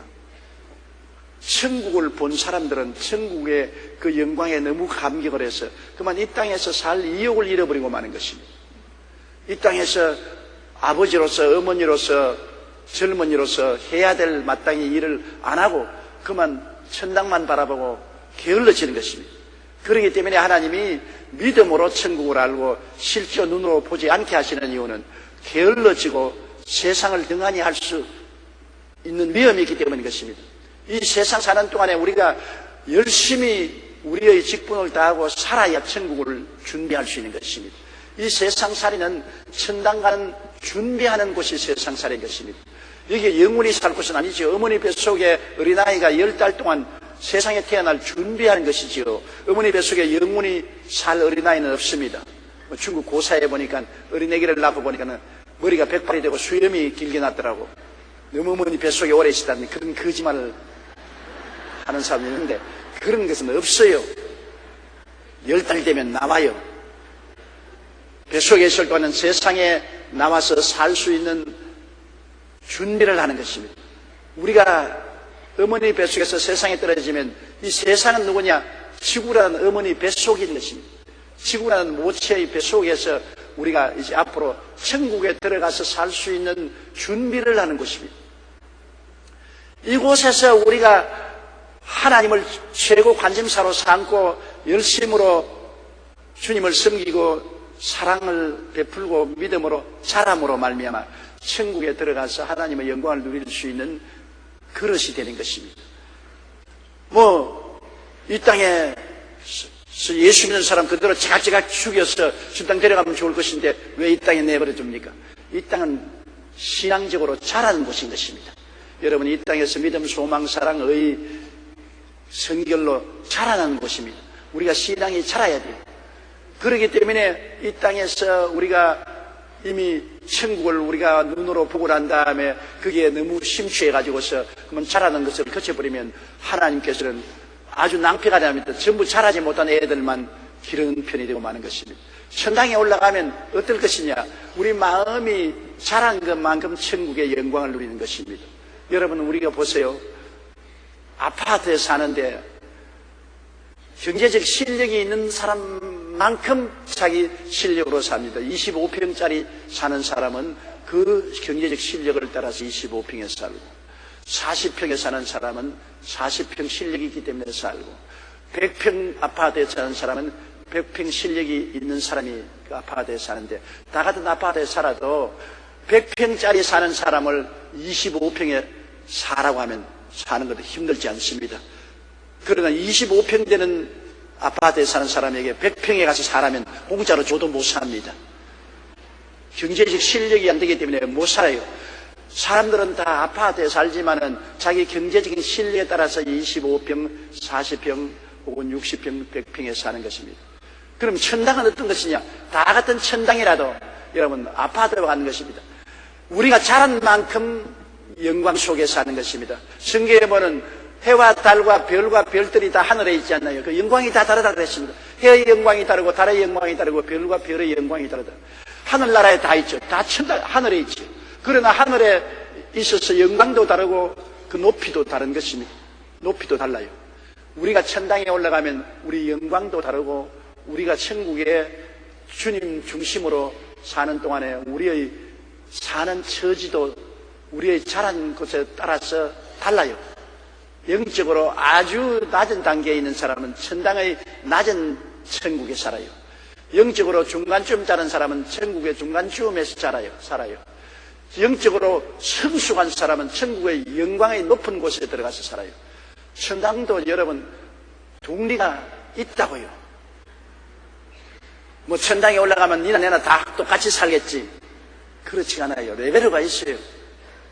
천국을 본 사람들은 천국의 그 영광에 너무 감격을 해서 그만 이 땅에서 살 이욕을 잃어버리고 마는 것입니다. 이 땅에서 아버지로서 어머니로서 젊은이로서 해야 될 마땅히 일을 안 하고 그만 천당만 바라보고 게을러지는 것입니다. 그렇기 때문에 하나님이 믿음으로 천국을 알고 실제 눈으로 보지 않게 하시는 이유는 게을러지고 세상을 등한히 할 수 있는 위험이 있기 때문인 것입니다. 이 세상 사는 동안에 우리가 열심히 우리의 직분을 다하고 살아야 천국을 준비할 수 있는 것입니다. 이 세상살이는 천당 가는 준비하는 곳이 세상살인 것입니다. 이게 영원히 살 곳은 아니죠. 어머니 뱃속에 어린아이가 10달 동안 세상에 태어날 준비하는 것이지요. 어머니 뱃속에 영원히 살 어린아이는 없습니다. 중국 고사에 보니까 어린애기를 낳고 보니까 머리가 100발이 되고 수염이 길게 났더라고. 너무 어머니 뱃속에 오래 있었다니 그런 거짓말을 하는 사람이 있는데 그런 것은 없어요. 10달 되면 나와요. 뱃속에 있을 동안은 세상에 나와서 살 수 있는 준비를 하는 것입니다. 우리가 어머니 뱃속에서 세상에 떨어지면 이 세상은 누구냐? 지구라는 어머니 뱃속인 것입니다. 지구라는 모체의 뱃속에서 우리가 이제 앞으로 천국에 들어가서 살 수 있는 준비를 하는 곳입니다. 이곳에서 우리가 하나님을 최고 관심사로 삼고 열심으로 주님을 섬기고 사랑을 베풀고 믿음으로 자람으로 말미암아 천국에 들어가서 하나님의 영광을 누릴 수 있는 그릇이 되는 것입니다. 이 땅에 예수 믿는 사람 그대로 제각제각 죽여서 주땅 데려가면 좋을 것인데 왜 이 땅에 내버려 둡니까? 이 땅은 신앙적으로 자라는 곳인 것입니다. 여러분 이 땅에서 믿음, 소망, 사랑, 의, 성결로 자라나는 곳입니다. 우리가 신앙이 자라야 돼요. 그렇기 때문에 이 땅에서 우리가 이미 천국을 우리가 눈으로 보고 난 다음에 그게 너무 심취해가지고서 그러면 자라는 것을 거쳐버리면 하나님께서는 아주 낭패가 됩니다. 전부 자라지 못한 애들만 기르는 편이 되고 마는 것입니다. 천당에 올라가면 어떨 것이냐? 우리 마음이 자란 것만큼 천국의 영광을 누리는 것입니다. 여러분 우리가 보세요. 아파트에 사는데 경제적 실력이 있는 사람만큼 자기 실력으로 삽니다. 25평짜리 사는 사람은 그 경제적 실력을 따라서 25평에 살고 40평에 사는 사람은 40평 실력이 있기 때문에 살고 100평 아파트에 사는 사람은 100평 실력이 있는 사람이 그 아파트에 사는데 다 같은 아파트에 살아도 100평짜리 사는 사람을 25평에 사라고 하면 사는 것도 힘들지 않습니다. 그러나 25평 되는 아파트에 사는 사람에게 100평에 가서 사라면 공짜로 줘도 못 삽니다. 경제적 실력이 안 되기 때문에 못 살아요. 사람들은 다 아파트에 살지만은 자기 경제적인 실력에 따라서 25평, 40평 혹은 60평, 100평에 사는 것입니다. 그럼 천당은 어떤 것이냐? 다 같은 천당이라도 여러분 아파트로 가는 것입니다. 우리가 자란 만큼 영광 속에 사는 것입니다. 성경에 보면 해와 달과 별과 별들이 다 하늘에 있지 않나요? 그 영광이 다 다르다 그랬습니다. 해의 영광이 다르고 달의 영광이 다르고 별과 별의 영광이 다르다. 하늘나라에 다 있죠. 다 천당 하늘에 있죠. 그러나 하늘에 있어서 영광도 다르고 그 높이도 다른 것입니다. 높이도 달라요. 우리가 천당에 올라가면 우리 영광도 다르고 우리가 천국에 주님 중심으로 사는 동안에 우리의 사는 처지도 우리의 자란 곳에 따라서 달라요. 영적으로 아주 낮은 단계에 있는 사람은 천당의 낮은 천국에 살아요. 영적으로 중간쯤 자란 사람은 천국의 중간쯤에서 살아요. 영적으로 성숙한 사람은 천국의 영광의 높은 곳에 들어가서 살아요. 천당도 여러분 동리가 있다고요. 뭐 천당에 올라가면 니나 내나 다 똑같이 살겠지. 그렇지 않아요. 레벨가 있어요.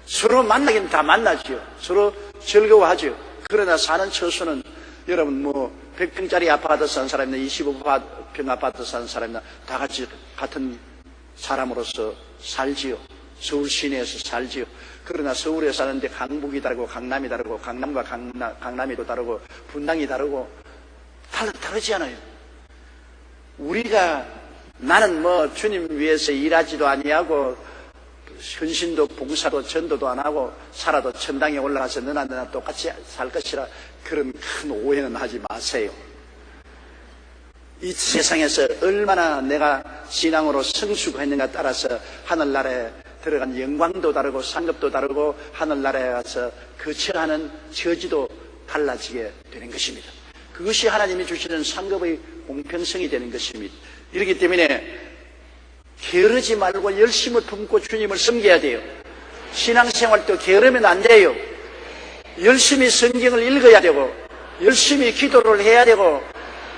서로 만나긴 다 만나죠. 서로 즐거워하죠. 그러나 사는 처소는 여러분 뭐 100평짜리 아파트 사는 사람이나 25평 아파트 사는 사람이나 다 같이 같은 사람으로서 살지요. 서울 시내에서 살지요. 그러나 서울에 사는데 강북이 다르고 강남이 다르고 강남과 강남이 다르고 분당이 다르고 다르지 않아요. 우리가 나는 뭐 주님 위해서 일하지도 아니하고 헌신도 봉사도 전도도 안 하고 살아도 천당에 올라가서 너나 똑같이 살 것이라 그런 큰 오해는 하지 마세요. 이 세상에서 얼마나 내가 신앙으로 성숙했는가 따라서 하늘나라에 들어간 영광도 다르고 상급도 다르고 하늘나라에 가서 거처하는 처지도 달라지게 되는 것입니다. 그것이 하나님이 주시는 상급의 공평성이 되는 것입니다. 이렇기 때문에 게으르지 말고 열심을 품고 주님을 섬겨야 돼요. 신앙생활도 게으르면 안 돼요. 열심히 성경을 읽어야 되고 열심히 기도를 해야 되고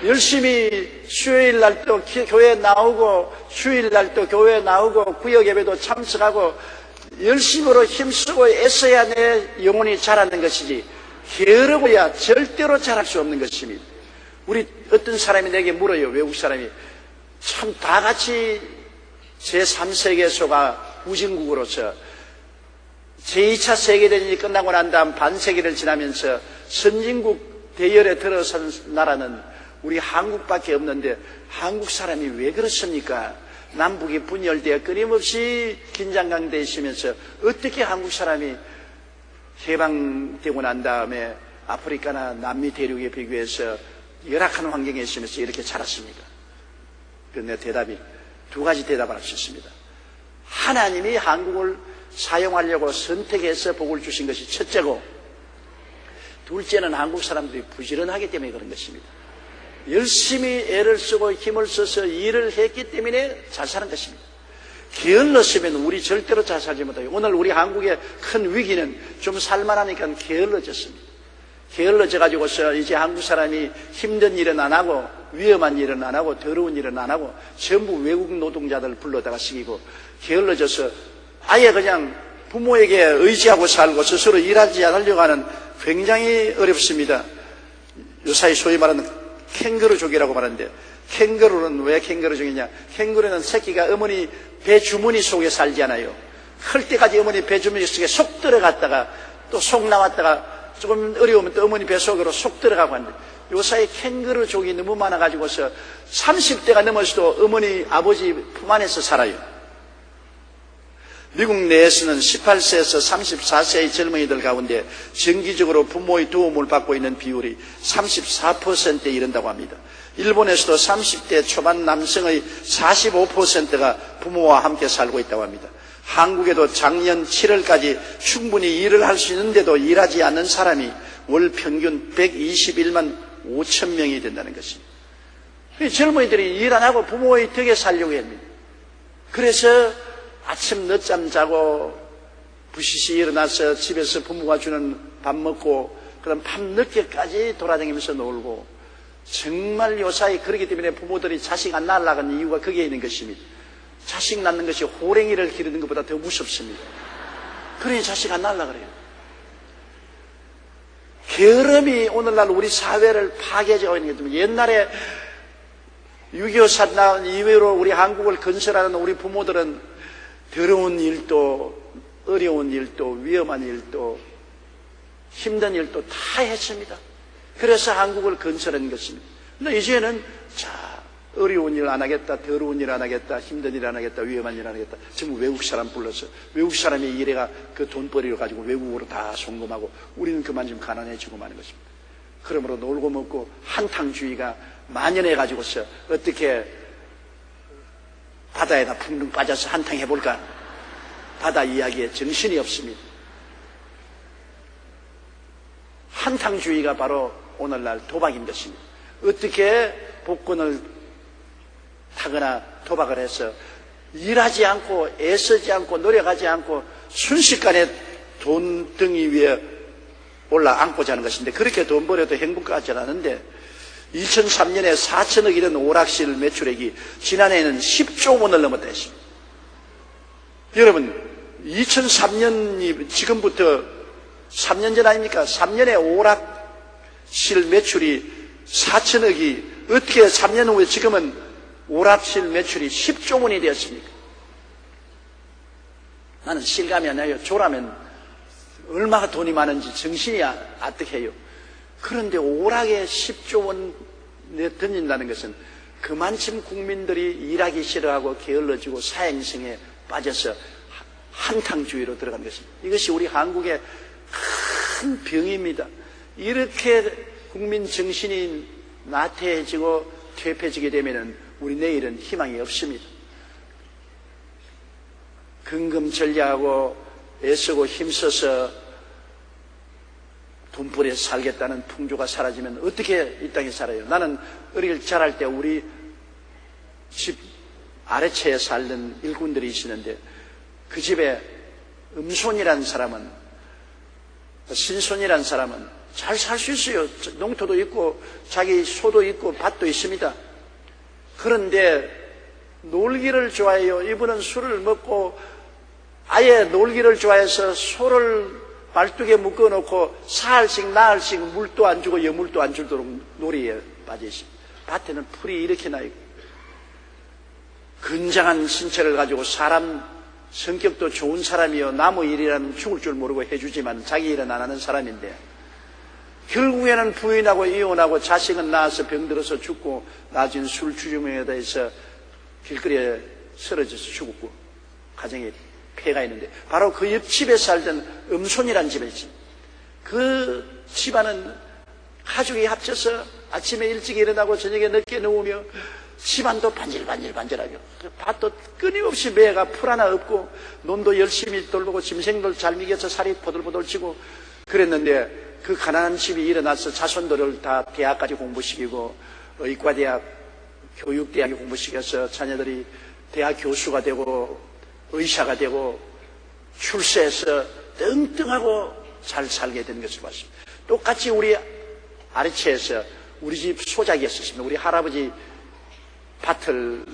열심히 수요일 날도 교회에 나오고 주일 날도 교회에 나오고 구역 예배도 참석하고 열심으로 힘쓰고 애써야 내 영혼이 자라는 것이지 게으르고야 절대로 자랄 수 없는 것입니다. 우리 어떤 사람이 내게 물어요. 외국 사람이 참 다 같이 제3세계소가 후진국으로서 제2차 세계대전이 끝나고 난 다음 반세기를 지나면서 선진국 대열에 들어선 나라는 우리 한국밖에 없는데 한국 사람이 왜 그렇습니까? 남북이 분열되어 끊임없이 긴장감돼 있으면서 어떻게 한국 사람이 해방되고 난 다음에 아프리카나 남미 대륙에 비교해서 열악한 환경에 있으면서 이렇게 자랐습니까? 그런데 대답이 두 가지 대답을 할 수 있습니다. 하나님이 한국을 사용하려고 선택해서 복을 주신 것이 첫째고, 둘째는 한국 사람들이 부지런하기 때문에 그런 것입니다. 열심히 애를 쓰고 힘을 써서 일을 했기 때문에 잘 사는 것입니다. 게을렀으면 우리 절대로 잘 살지 못해요. 오늘 우리 한국의 큰 위기는 좀 살만하니까 게을러졌습니다. 게을러져가지고서 이제 한국 사람이 힘든 일은 안 하고 위험한 일은 안 하고 더러운 일은 안 하고 전부 외국 노동자들 불러다가 시키고 게을러져서 아예 그냥 부모에게 의지하고 살고 스스로 일하지 않으려고 하는 굉장히 어렵습니다. 요사이 소위 말하는 캥거루족이라고 말하는데 캥거루는 왜 캥거루족이냐? 캥거루는 새끼가 어머니 배 주머니 속에 살지 않아요. 클 때까지 어머니 배 주머니 속에 속 들어갔다가 또 속 나왔다가 조금 어려우면 또 어머니 뱃속으로 속 들어가고 하는데 요사이 캥거루족이 너무 많아가지고서 30대가 넘어서도 어머니 아버지 품 안에서 살아요. 미국 내에서는 18세에서 34세의 젊은이들 가운데 정기적으로 부모의 도움을 받고 있는 비율이 34%에 이른다고 합니다. 일본에서도 30대 초반 남성의 45%가 부모와 함께 살고 있다고 합니다. 한국에도 작년 7월까지 충분히 일을 할 수 있는데도 일하지 않는 사람이 월 평균 121만 5천 명이 된다는 것입니다. 젊은이들이 일 안 하고 부모의 덕에 살려고 합니다. 그래서 아침 늦잠 자고 부시시 일어나서 집에서 부모가 주는 밥 먹고 그다음 밤늦게까지 돌아다니면서 놀고 정말 요사이 그렇기 때문에 부모들이 자식 안 낳으려는 이유가 거기에 있는 것입니다. 자식 낳는 것이 호랭이를 기르는 것보다 더 무섭습니다. 그러니 자식 안 낳으려고 그래요. 게으름이 오늘날 우리 사회를 파괴하고 있는 게 좀 옛날에 6.25 사단 이후로 우리 한국을 건설하는 우리 부모들은 더러운 일도 어려운 일도 위험한 일도 힘든 일도 다 했습니다. 그래서 한국을 건설한 것입니다. 근데 이제는 어려운 일 안 하겠다, 더러운 일 안 하겠다, 힘든 일 안 하겠다, 위험한 일 안 하겠다. 전부 외국 사람 불러서 외국 사람이 이래가 그 돈벌이를 가지고 외국으로 다 송금하고 우리는 그만 좀 가난해지고 마는 것입니다. 그러므로 놀고 먹고 한탕주의가 만연해가지고서 어떻게 바다에다 붕붕 빠져서 한탕 해볼까? 바다 이야기에 정신이 없습니다. 한탕주의가 바로 오늘날 도박인 것입니다. 어떻게 복권을 타거나 도박을 해서 일하지 않고 애쓰지 않고 노력하지 않고 순식간에 돈덩이 위에 올라앉고자 하는 것인데, 그렇게 돈 벌어도 행복하지 않은데 2003년에 4천억 이런 오락실 매출액이 지난해에는 10조 원을 넘었다 했습니다. 여러분 2003년이 지금부터 3년 전 아닙니까? 3년에 오락실 매출이 4천억이 어떻게 3년 후에 지금은 오락실 매출이 10조 원이 되었습니까? 나는 실감이 안 나요. 조라면 얼마나 돈이 많은지 정신이 아득해요. 그런데 오락에 10조 원 던진다는 것은 그만큼 국민들이 일하기 싫어하고 게을러지고 사행성에 빠져서 한탕주의로 들어간 것입니다. 이것이 우리 한국의 큰 병입니다. 이렇게 국민 정신이 나태해지고 퇴폐해지게 되면 우리 내일은 희망이 없습니다. 근검전략하고 애쓰고 힘써서 돈벌이에 살겠다는 풍조가 사라지면 어떻게 이 땅에 살아요? 나는 어릴 자랄 때 우리 집 아래채에 살던 일꾼들이 있었는데, 그 집에 음손이라는 사람은, 신손이라는 사람은 잘 살 수 있어요. 농토도 있고 자기 소도 있고 밭도 있습니다. 그런데 놀기를 좋아해요. 이분은 술을 먹고 아예 놀기를 좋아해서 소를 말뚝에 묶어놓고 사흘씩 나흘씩 물도 안 주고 여물도 안 주도록 놀이에 빠져 있습니다. 밭에는 풀이 이렇게 나 있고, 건장한 신체를 가지고 사람 성격도 좋은 사람이요, 나무 일이라면 죽을 줄 모르고 해주지만 자기 일은 안 하는 사람인데, 결국에는 부인하고 이혼하고 자식은 낳아서 병들어서 죽고 나중에 술 주정에다 해서 길거리에 쓰러져서 죽었고 가정에 폐가 있는데, 바로 그 옆집에 살던 음손이라는 집에 있습니다. 그 집안은 가족이 합쳐서 아침에 일찍 일어나고 저녁에 늦게 누우며 집안도 반질반질반질하고 밭도 끊임없이 매가 풀 하나 없고 논도 열심히 돌보고 짐승들 잘 먹여서 살이 보들보들 찌고 그랬는데, 그 가난한 집이 일어나서 자손들을 다 대학까지 공부시키고 의과대학, 교육대학에 공부시켜서 자녀들이 대학 교수가 되고 의사가 되고 출세해서 뚱뚱하고 잘 살게 된 것을 봤습니다. 똑같이 우리 아래채에서 우리 집 소작이었습니다. 우리 할아버지 밭을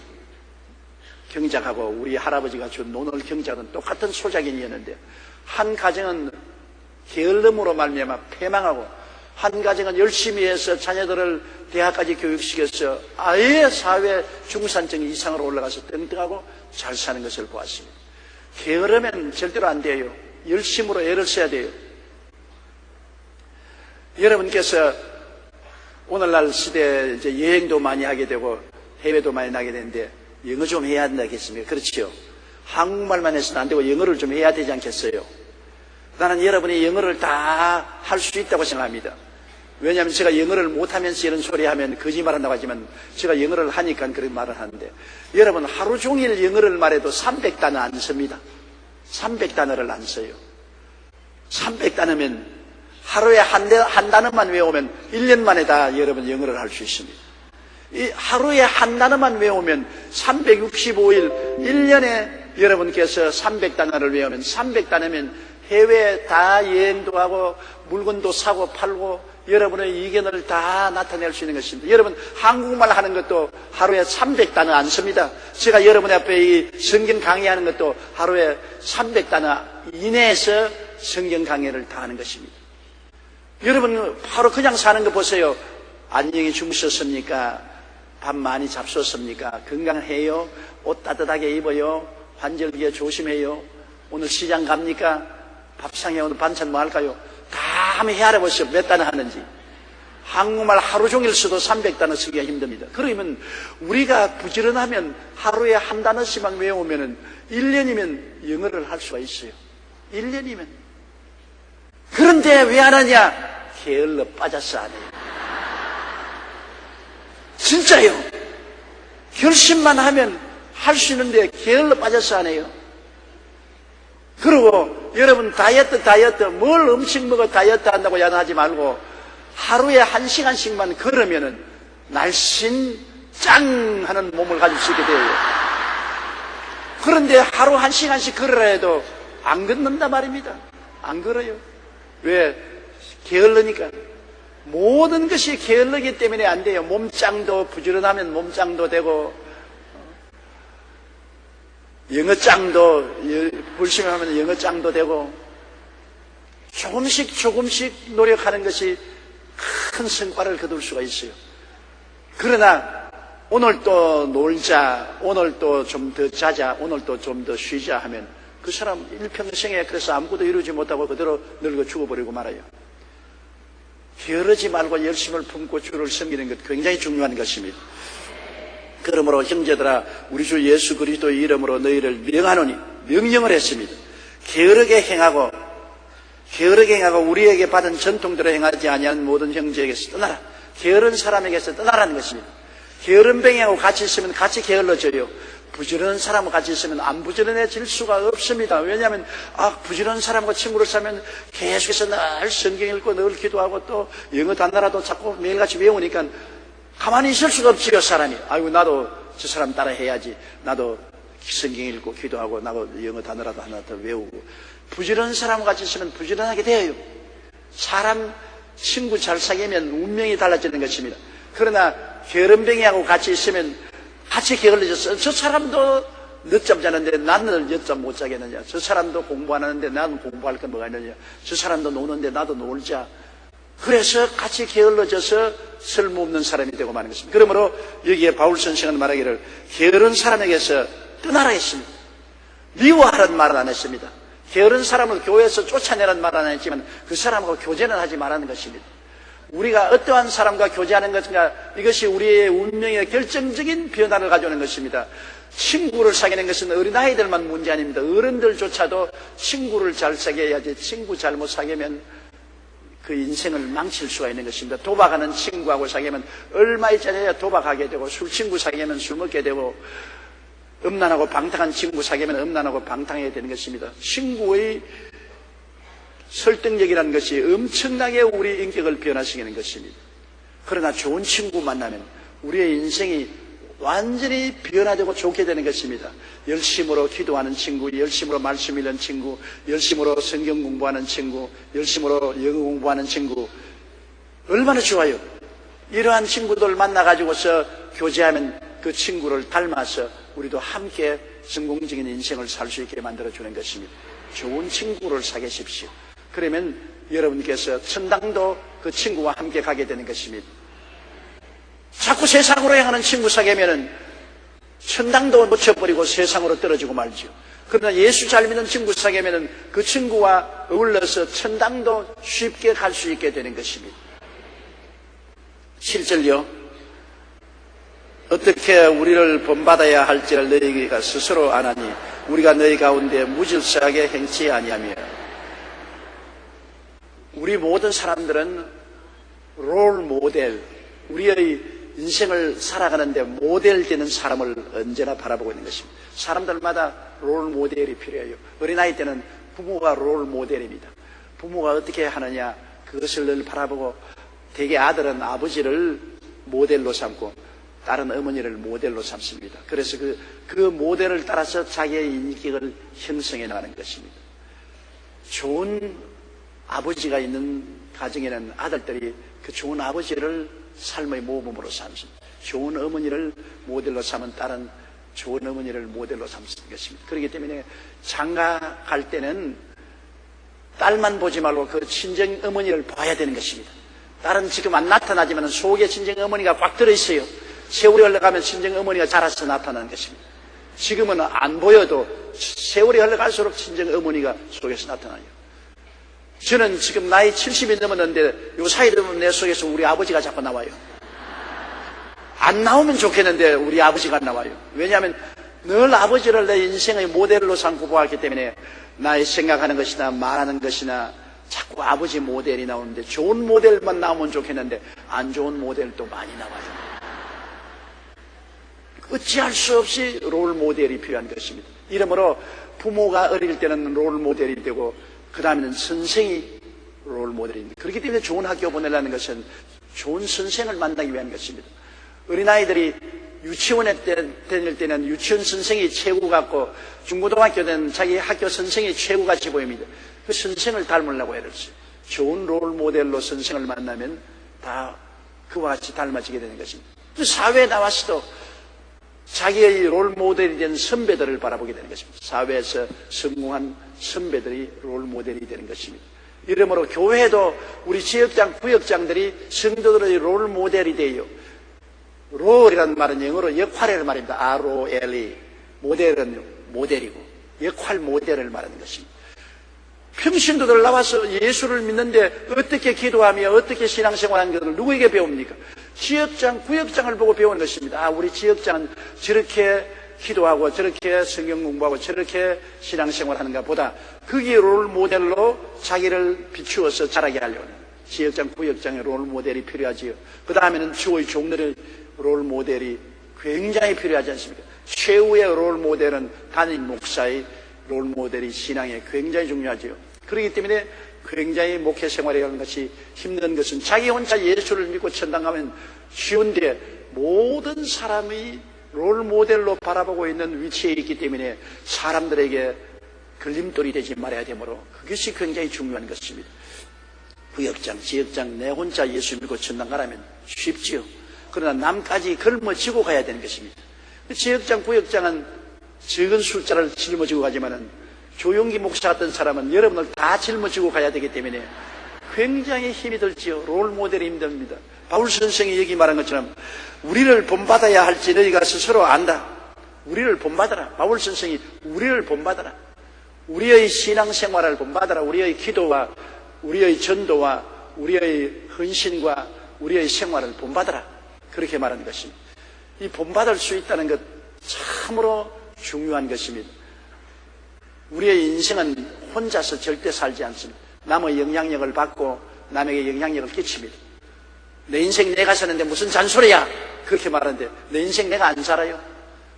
경작하고 우리 할아버지가 준 논을 경작은 똑같은 소작인이었는데, 한 가정은 게을름으로 말미암아 패망하고, 한 가정은 열심히 해서 자녀들을 대학까지 교육시켜서 아예 사회 중산층 이상으로 올라가서 뚱뚱하고 잘 사는 것을 보았습니다. 게으르면 절대로 안 돼요. 열심으로 애를 써야 돼요. 여러분께서 오늘날 시대에 이제 여행도 많이 하게 되고 해외도 많이 나게 되는데 영어 좀 해야 한다겠습니까? 그렇지요. 한국말만 해서는 안 되고 영어를 좀 해야 되지 않겠어요? 나는 여러분이 영어를 다 할 수 있다고 생각합니다. 왜냐하면 제가 영어를 못하면서 이런 소리 하면 거짓말한다고 하지만 제가 영어를 하니까 그런 말을 하는데, 여러분 하루 종일 영어를 말해도 300단어 안 씁니다. 300단어를 안 써요. 300단어면 하루에 한 단어만 외우면 1년 만에 다 여러분 영어를 할 수 있습니다. 이 하루에 한 단어만 외우면 365일 1년에 여러분께서 300단어를 외우면 300단어면 해외 다 여행도 하고 물건도 사고 팔고 여러분의 의견을 다 나타낼 수 있는 것입니다. 여러분 한국말 하는 것도 하루에 300단어 안 씁니다. 제가 여러분 앞에 이 성경 강의하는 것도 하루에 300단어 이내에서 성경 강의를 다 하는 것입니다. 여러분 바로 그냥 사는 거 보세요. 안녕히 주무셨습니까? 밥 많이 잡수었습니까? 건강해요? 옷 따뜻하게 입어요? 환절기에 조심해요? 오늘 시장 갑니까? 밥상에 오늘 반찬 뭐 할까요? 다 한번 헤아려 보시오. 몇 단어 하는지. 한국말 하루 종일 써도 300단어 쓰기가 힘듭니다. 그러면 우리가 부지런하면 하루에 한 단어씩만 외우면 1년이면 영어를 할 수가 있어요. 1년이면. 그런데 왜 안 하냐? 게을러 빠져서 안 해요. 진짜요. 결심만 하면 할 수 있는데 게을러 빠져서 안 해요. 그리고 여러분 다이어트 뭘 음식 먹어 다이어트 한다고 야단하지 말고 하루에 1시간씩만 걸으면은 날씬 짱 하는 몸을 가질 수 있게 돼요. 그런데 하루 1시간씩 걸으라 해도 안 걷는단 말입니다. 안 걸어요. 왜? 게을르니까. 모든 것이 게을르기 때문에 안 돼요. 몸짱도 부지런하면 몸짱도 되고, 영어짱도 불심하면 영어짱도 되고, 조금씩 노력하는 것이 큰 성과를 거둘 수가 있어요. 그러나 오늘 또 놀자, 오늘 또 좀 더 자자, 오늘 또 좀 더 쉬자 하면 그 사람 일평생에 그래서 아무것도 이루지 못하고 그대로 늙어 죽어버리고 말아요. 게으르지 말고 열심을 품고 주를 섬기는 것 굉장히 중요한 것입니다. 그러므로 형제들아, 우리 주 예수 그리스도의 이름으로 너희를 명하노니, 명령을 했습니다. 게으르게 행하고 우리에게 받은 전통대로 행하지 아니한 모든 형제에게서 떠나라. 게으른 사람에게서 떠나라는 것입니다. 게으른 뱅이하고 같이 있으면 같이 게을러져요. 부지런한 사람과 같이 있으면 안 부지런해질 수가 없습니다. 왜냐하면 부지런한 사람과 친구를 사면 계속해서 늘 성경 읽고 늘 기도하고 또 영어 단어라도 자꾸 매일같이 외우니까 가만히 있을 수가 없지요. 사람이 아이고 나도 저 사람 따라 해야지, 나도 성경 읽고 기도하고 나도 영어 단어라도 하나 더 외우고. 부지런한 사람과 같이 있으면 부지런하게 돼요. 사람 친구 잘 사귀면 운명이 달라지는 것입니다. 그러나 게으름뱅이하고 같이 있으면 같이 게을러졌어. 저 사람도 늦잠 자는데 나는 늦잠 못 자겠느냐. 저 사람도 공부 안 하는데 나는 공부할 건 뭐가 있느냐. 저 사람도 노는데 나도 놀자. 그래서 같이 게을러져서 쓸모없는 사람이 되고 마는 것입니다. 그러므로 여기에 바울 선생은 말하기를 게으른 사람에게서 떠나라 했습니다. 미워하라는 말은 안 했습니다. 게으른 사람을 교회에서 쫓아내라는 말은 안 했지만 그 사람하고 교제는 하지 말라는 것입니다. 우리가 어떠한 사람과 교제하는 것인가, 이것이 우리의 운명의 결정적인 변화를 가져오는 것입니다. 친구를 사귀는 것은 어린아이들만 문제 아닙니다. 어른들조차도 친구를 잘 사귀어야지, 친구 잘못 사귀면 그 인생을 망칠 수가 있는 것입니다. 도박하는 친구하고 사귀면 얼마 있잖아요. 도박하게 되고, 술 친구 사귀면 술 먹게 되고, 음란하고 방탕한 친구 사귀면 음란하고 방탕하게 되는 것입니다. 친구의 설득력이라는 것이 엄청나게 우리 인격을 변화시키는 것입니다. 그러나 좋은 친구 만나면 우리의 인생이 완전히 변화되고 좋게 되는 것입니다. 열심으로 기도하는 친구, 열심으로 말씀 읽는 친구, 열심으로 성경 공부하는 친구, 열심으로 영어 공부하는 친구, 얼마나 좋아요. 이러한 친구들 만나가지고서 교제하면 그 친구를 닮아서 우리도 함께 성공적인 인생을 살 수 있게 만들어주는 것입니다. 좋은 친구를 사귀십시오. 그러면 여러분께서 천당도 그 친구와 함께 가게 되는 것입니다. 자꾸 세상으로 향하는 친구 사귀면은 천당도 놓쳐버리고 세상으로 떨어지고 말죠. 그러나 예수 잘 믿는 친구 사귀면은 그 친구와 어울러서 천당도 쉽게 갈 수 있게 되는 것입니다. 7절요. 어떻게 우리를 본받아야 할지를 너희가 스스로 아나니 우리가 너희 가운데 무질서하게 행치 아니하며. 우리 모든 사람들은 롤 모델, 우리의 인생을 살아가는데 모델 되는 사람을 언제나 바라보고 있는 것입니다. 사람들마다 롤 모델이 필요해요. 어린아이 때는 부모가 롤 모델입니다. 부모가 어떻게 하느냐 그것을 늘 바라보고, 대개 아들은 아버지를 모델로 삼고 딸은 어머니를 모델로 삼습니다. 그래서 그 모델을 따라서 자기의 인격을 형성해 나가는 것입니다. 좋은 아버지가 있는 가정에는 아들들이 그 좋은 아버지를 삶의 모범으로 삼습니다. 좋은 어머니를 모델로 삼은 딸은 좋은 어머니를 모델로 삼는 것입니다. 그렇기 때문에 장가 갈 때는 딸만 보지 말고 그 친정 어머니를 봐야 되는 것입니다. 딸은 지금 안 나타나지만 속에 친정 어머니가 꽉 들어있어요. 세월이 흘러가면 친정 어머니가 자라서 나타나는 것입니다. 지금은 안 보여도 세월이 흘러갈수록 친정 어머니가 속에서 나타나요. 저는 지금 나이 70이 넘었는데 요 사이 되면 내 속에서 우리 아버지가 자꾸 나와요. 안 나오면 좋겠는데 우리 아버지가 나와요. 왜냐하면 늘 아버지를 내 인생의 모델로 삼고 보았기 때문에 나의 생각하는 것이나 말하는 것이나 자꾸 아버지 모델이 나오는데, 좋은 모델만 나오면 좋겠는데 안 좋은 모델도 많이 나와요. 어찌할 수 없이 롤 모델이 필요한 것입니다. 이러므로 부모가 어릴 때는 롤 모델이 되고 그 다음에는 선생이 롤 모델입니다. 그렇기 때문에 좋은 학교 보내려는 것은 좋은 선생을 만나기 위한 것입니다. 어린아이들이 유치원에 다닐 때는 유치원 선생이 최고 같고 중고등학교 때는 자기 학교 선생이 최고같이 보입니다. 그 선생을 닮으려고 애를 써요. 좋은 롤 모델로 선생을 만나면 다 그와 같이 닮아지게 되는 것입니다. 사회에 나와서도 자기의 롤 모델이 된 선배들을 바라보게 되는 것입니다. 사회에서 성공한 선배들이 롤 모델이 되는 것입니다. 이러므로 교회도 우리 지역장, 구역장들이 성도들의 롤 모델이 되어요. 롤이라는 말은 영어로 역할을 말입니다. R-O-L-E. 모델은 모델이고 역할 모델을 말하는 것입니다. 평신도들 나와서 예수를 믿는데 어떻게 기도하며 어떻게 신앙생활하는 것을 누구에게 배웁니까? 지역장, 구역장을 보고 배우는 것입니다. 우리 지역장은 저렇게 기도하고 저렇게 성경 공부하고 저렇게 신앙생활하는가 보다 거기에 롤 모델로 자기를 비추어서 자라게 하려는 지역장, 구역장의 롤 모델이 필요하지요. 그 다음에는 주의 종들의 롤 모델이 굉장히 필요하지 않습니까? 최후의 롤 모델은 담임 목사의 롤 모델이 신앙에 굉장히 중요하지요. 그렇기 때문에 굉장히 목회 생활에 하는 것이 힘든 것은 자기 혼자 예수를 믿고 천당 가면 쉬운데 모든 사람이 롤 모델로 바라보고 있는 위치에 있기 때문에 사람들에게 걸림돌이 되지 말아야 되므로 그것이 굉장히 중요한 것입니다. 구역장, 지역장 내 혼자 예수 믿고 천당 가라면 쉽지요. 그러나 남까지 걸머지고 가야 되는 것입니다. 지역장, 구역장은 적은 숫자를 짊어지고 가지만은 조용기 목사 같은 사람은 여러분을 다 짊어지고 가야 되기 때문에 굉장히 힘이 들지요. 롤 모델이 힘듭니다. 바울 선생이 여기 말한 것처럼 우리를 본받아야 할지 너희가 스스로 안다. 우리를 본받아라. 바울 선생이 우리를 본받아라. 우리의 신앙생활을 본받아라. 우리의 기도와 우리의 전도와 우리의 헌신과 우리의 생활을 본받아라. 그렇게 말하는 것입니다. 이 본받을 수 있다는 것 참으로 중요한 것입니다. 우리의 인생은 혼자서 절대 살지 않습니다. 남의 영향력을 받고 남에게 영향력을 끼칩니다. 내 인생 내가 사는데 무슨 잔소리야 그렇게 말하는데 내 인생 내가 안 살아요.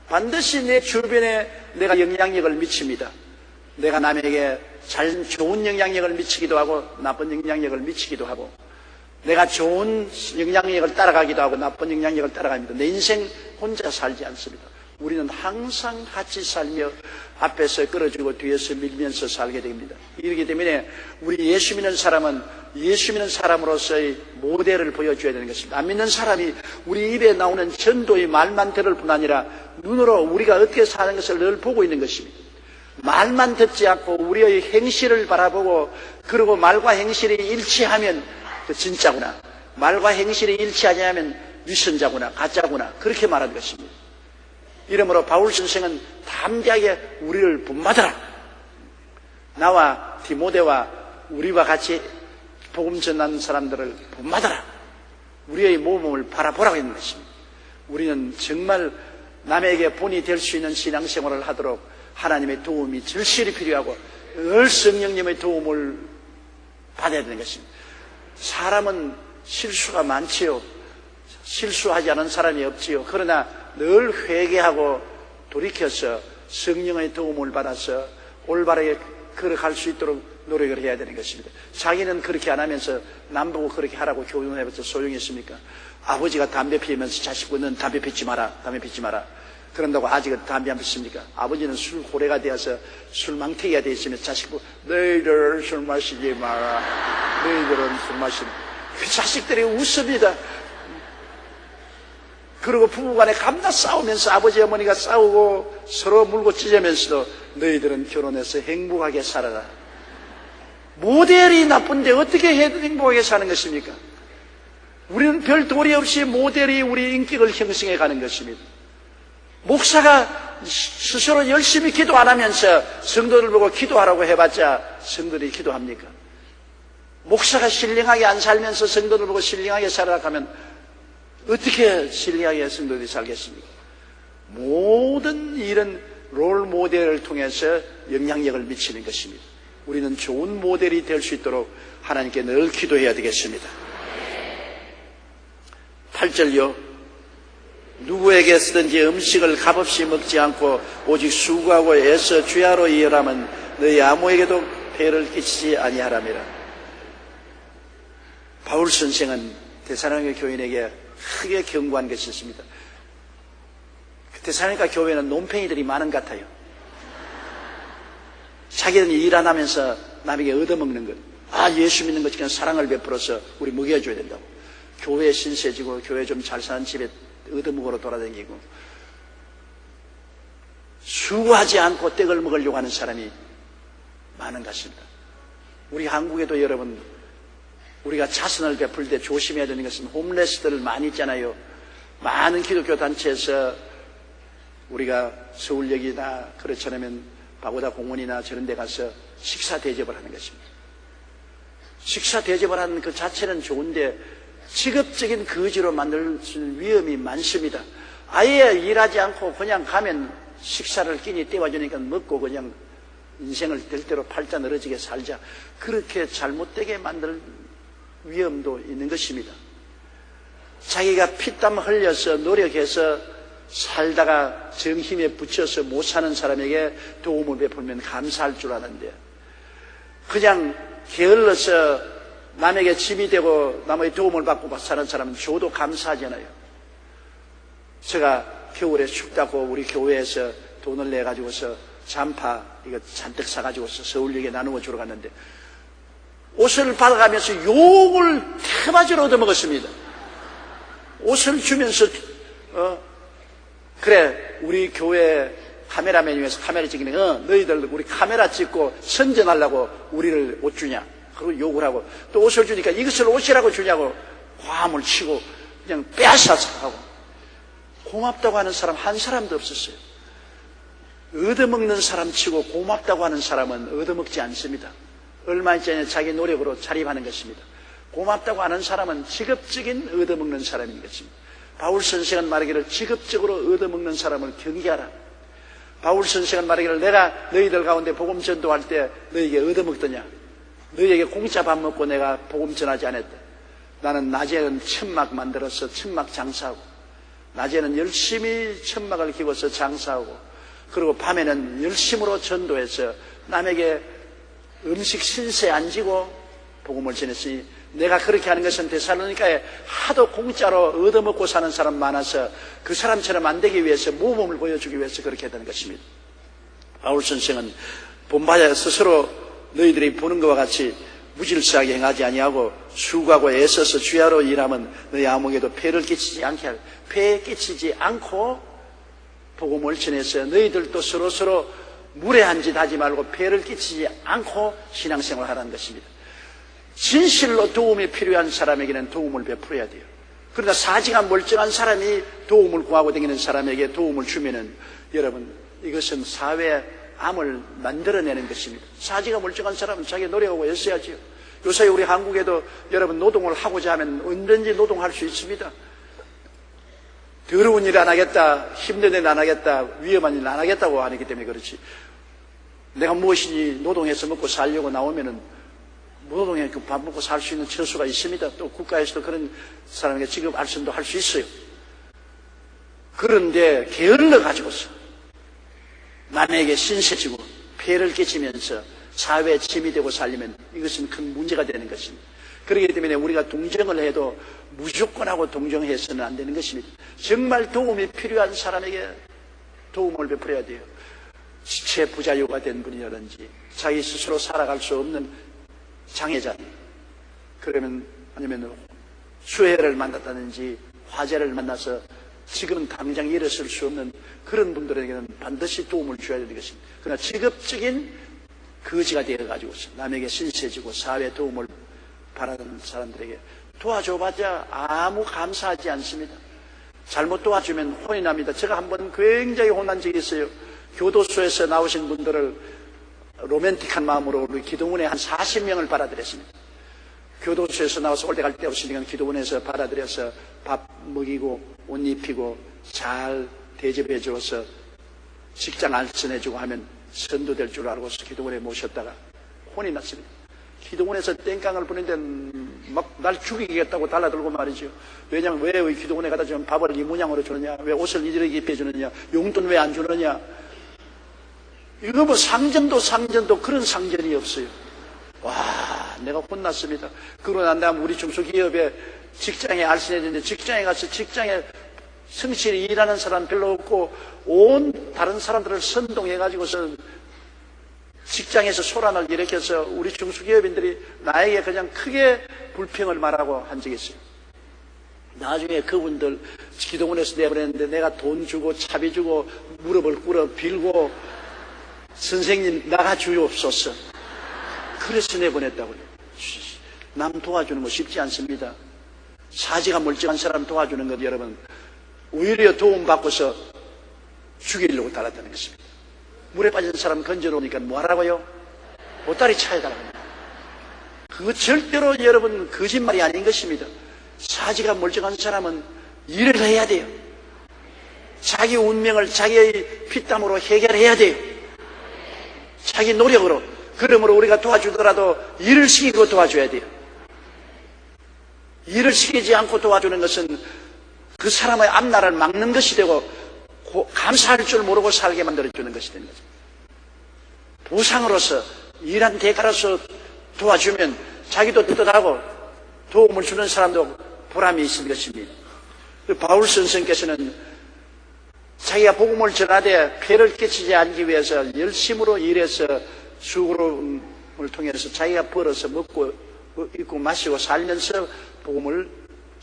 반드시 내 주변에 내가 영향력을 미칩니다. 내가 남에게 좋은 영향력을 미치기도 하고 나쁜 영향력을 미치기도 하고 내가 좋은 영향력을 따라가기도 하고 나쁜 영향력을 따라갑니다. 내 인생 혼자 살지 않습니다. 우리는 항상 같이 살며 앞에서 끌어주고 뒤에서 밀면서 살게 됩니다. 이렇기 때문에 우리 예수 믿는 사람은 예수 믿는 사람으로서의 모델을 보여줘야 되는 것입니다. 안 믿는 사람이 우리 입에 나오는 전도의 말만 들을 뿐 아니라 눈으로 우리가 어떻게 사는 것을 늘 보고 있는 것입니다. 말만 듣지 않고 우리의 행실을 바라보고 그리고 말과 행실이 일치하면 그 진짜구나. 말과 행실이 일치하지 않으면 위선자구나. 가짜구나. 그렇게 말하는 것입니다. 이러므로 바울 선생은 담대하게 우리를 본받아라. 나와 디모데와 우리와 같이 복음 전하는 사람들을 본받아라. 우리의 모범을 바라보라고 했는 것입니다. 우리는 정말 남에게 본이 될 수 있는 신앙생활을 하도록 하나님의 도움이 절실히 필요하고 늘 성령님의 도움을 받아야 되는 것입니다. 사람은 실수가 많지요. 실수하지 않은 사람이 없지요. 그러나 늘 회개하고 돌이켜서 성령의 도움을 받아서 올바르게 걸어갈 수 있도록 노력을 해야 되는 것입니다. 자기는 그렇게 안 하면서 남보고 그렇게 하라고 교훈을 해봤자 소용이 있습니까? 아버지가 담배 피우면서 자식고 넌 담배 피지 마라. 담배 피지 마라. 그런다고 아직은 담배 안 피십니까? 아버지는 술 고래가 되어서 술 망태기가 되어 있으면 자식고 너희들 술 마시지 마라. 너희들은 술 마시는 그 자식들이 웃습니다. 그리고 부부간에 감나 싸우면서 아버지 어머니가 싸우고 서로 물고 찢으면서도 너희들은 결혼해서 행복하게 살아라. 모델이 나쁜데 어떻게 해도 행복하게 사는 것입니까? 우리는 별 도리 없이 모델이 우리 인격을 형성해 가는 것입니다. 목사가 스스로 열심히 기도 안 하면서 성도들 보고 기도하라고 해봤자 성도들이 기도합니까? 목사가 신령하게 안 살면서 성도들 보고 신령하게 살아라 하면 어떻게 신령하게 성도들이 살겠습니까? 모든 이런 롤 모델을 통해서 영향력을 미치는 것입니다. 우리는 좋은 모델이 될 수 있도록 하나님께 늘 기도해야 되겠습니다. 8절요. 누구에게 쓰든지 음식을 값없이 먹지 않고 오직 수고하고 애써 주야로 일하면 너희 아무에게도 폐를 끼치지 아니하라미라. 바울 선생은 데살로니가 교인에게 크게 경고한 것이 있습니다. 데살로니가 교회는 논팽이들이 많은 것 같아요. 자기는 일 안 하면서 남에게 얻어먹는 것. 예수 믿는 것처럼 사랑을 베풀어서 우리 먹여줘야 된다고. 교회 신세지고 교회 좀 잘 사는 집에 얻어먹으러 돌아다니고 수고하지 않고 떡을 먹으려고 하는 사람이 많은 것 같습니다. 우리 한국에도 여러분, 우리가 자선을 베풀 때 조심해야 되는 것은 홈레스들 많이 있잖아요. 많은 기독교 단체에서 우리가 서울역이나 그렇지 않으면 바고다 공원이나 저런 데 가서 식사 대접을 하는 것입니다. 식사 대접을 하는 그 자체는 좋은데 직업적인 거지로 만들 수 있는 위험이 많습니다. 아예 일하지 않고 그냥 가면 식사를 끼니 때워주니까 먹고 그냥 인생을 될 대로 팔자 늘어지게 살자. 그렇게 잘못되게 만들 위험도 있는 것입니다. 자기가 피땀 흘려서 노력해서 살다가 정힘에 붙여서 못 사는 사람에게 도움을 베풀면 감사할 줄 아는데 그냥 게을러서 남에게 짐이 되고 남의 도움을 받고 사는 사람은 줘도 감사하잖아요. 제가 겨울에 춥다고 우리 교회에서 돈을 내가지고서 잠파 이거 잔뜩 사가지고서 서울역에 나누어 주러 갔는데 옷을 받아가면서 욕을 태바지로 얻어먹었습니다. 옷을 주면서 그래 우리 교회 카메라맨이 위해서 카메라 찍기는 너희들 우리 카메라 찍고 선전하려고 우리를 옷 주냐 그리고 욕을 하고 또 옷을 주니까 이것을 옷이라고 주냐고 화음을 치고 그냥 빼앗아서 하고 고맙다고 하는 사람 한 사람도 없었어요. 얻어먹는 사람 치고 고맙다고 하는 사람은 얻어먹지 않습니다. 얼마 전에 자기 노력으로 자립하는 것입니다. 고맙다고 하는 사람은 직업적인 얻어먹는 사람인 것입니다. 바울 선생은 말하기를 직업적으로 얻어먹는 사람을 경계하라. 바울 선생은 말하기를 내가 너희들 가운데 복음 전도할 때 너희에게 얻어먹더냐? 너희에게 공짜 밥 먹고 내가 복음 전하지 않았다. 나는 낮에는 천막 만들어서 천막 장사하고 낮에는 열심히 천막을 키워서 장사하고 그리고 밤에는 열심으로 전도해서 남에게 음식 신세 안 지고 복음을 전했으니 내가 그렇게 하는 것은 데살로니가에 하도 공짜로 얻어먹고 사는 사람 많아서 그 사람처럼 안 되기 위해서 모범을 보여주기 위해서 그렇게 했다는 것입니다. 바울 선생은 본받아 스스로 너희들이 보는 것과 같이 무질서하게 행하지 아니하고 수고하고 애써서 주야로 일하면 너희 아무에게도 폐를 끼치지 않게 할 폐에 끼치지 않고 복음을 전해서 너희들도 서로서로 무례한 짓 하지 말고 폐를 끼치지 않고 신앙생활을 하라는 것입니다. 진실로 도움이 필요한 사람에게는 도움을 베풀어야 돼요. 그러나 사지가 멀쩡한 사람이 도움을 구하고 다니는 사람에게 도움을 주면은 여러분 이것은 사회에 암을 만들어내는 것입니다. 사지가 멀쩡한 사람은 자기 노력하고 애써야지요. 요새 우리 한국에도 여러분 노동을 하고자 하면 언제든지 노동할 수 있습니다. 더러운 일 안 하겠다, 힘든 일 안 하겠다, 위험한 일 안 하겠다고 하기 때문에 그렇지. 내가 무엇이니 노동해서 먹고 살려고 나오면은 노동해 밥 먹고 살 수 있는 처수가 있습니다. 또 국가에서도 그런 사람에게 지급 알선도 할 수 있어요. 그런데 게을러 가지고서 남에게 신세지고 폐를 끼치면서 사회에 짐이 되고 살리면 이것은 큰 문제가 되는 것입니다. 그렇기 때문에 우리가 동정을 해도 무조건 하고 동정해서는 안 되는 것입니다. 정말 도움이 필요한 사람에게 도움을 베풀어야 돼요. 지체 부자유가 된 분이라든지 자기 스스로 살아갈 수 없는 장애자, 그러면 아니면 수혜를 만났다든지 화재를 만나서 지금은 당장 일어설 수 없는 그런 분들에게는 반드시 도움을 줘야 되는 것입니다. 그러나 직업적인 거지가 되어가지고서 남에게 신세지고 사회에 도움을 바라는 사람들에게 도와줘봤자 아무 감사하지 않습니다. 잘못 도와주면 혼이 납니다. 제가 한번 굉장히 혼난 적이 있어요. 교도소에서 나오신 분들을 로맨틱한 마음으로 우리 기도원에 한 40명을 받아들였습니다. 교도소에서 나와서 올 때 갈 데 없으니까 기도원에서 받아들여서 밥 먹이고 옷 입히고 잘 대접해 주어서 직장 알선해 주고 하면 선도될 줄 알고서 기도원에 모셨다가 혼이 났습니다. 기도원에서 땡깡을 부는데 막 날 죽이겠다고 달라들고 말이죠. 왜냐면 왜 기도원에 가다 주면 밥을 이 모양으로 주느냐, 왜 옷을 이렇게 입혀주느냐, 용돈 왜 안 주느냐. 이거 뭐 상전도 그런 상전이 없어요. 와, 내가 혼났습니다. 그러고 난 다음 우리 중소기업에 직장에 알선해졌는데 직장에 가서 직장에 성실히 일하는 사람 별로 없고 온 다른 사람들을 선동해가지고서 직장에서 소란을 일으켜서 우리 중소기업인들이 나에게 그냥 크게 불평을 말하고 한 적이 있어요. 나중에 그분들 기도원에서 내보냈는데 내가 돈 주고 차비 주고 무릎을 꿇어 빌고 선생님 나가 주옵소서. 그래서 내보냈다고요. 남 도와주는 거 쉽지 않습니다. 사지가 멀쩡한 사람 도와주는 것 여러분 오히려 도움받고서 죽이려고 달았다는 것입니다. 물에 빠진 사람 건져놓으니까 뭐하라고요? 보따리 차에다가. 그거 절대로 여러분 거짓말이 아닌 것입니다. 사지가 멀쩡한 사람은 일을 해야 돼요. 자기 운명을 자기의 피땀으로 해결해야 돼요. 자기 노력으로. 그러므로 우리가 도와주더라도 일을 시키고 도와줘야 돼요. 일을 시키지 않고 도와주는 것은 그 사람의 앞날을 막는 것이 되고 감사할 줄 모르고 살게 만들어주는 것이 되는 거죠. 보상으로서 일한 대가로서 도와주면 자기도 뜻하고 도움을 주는 사람도 보람이 있을 것입니다. 바울 선생께서는 자기가 복음을 전하되 폐를 끼치지 않기 위해서 열심으로 일해서 수고로움을 통해서 자기가 벌어서 먹고 입고 마시고 살면서 복음을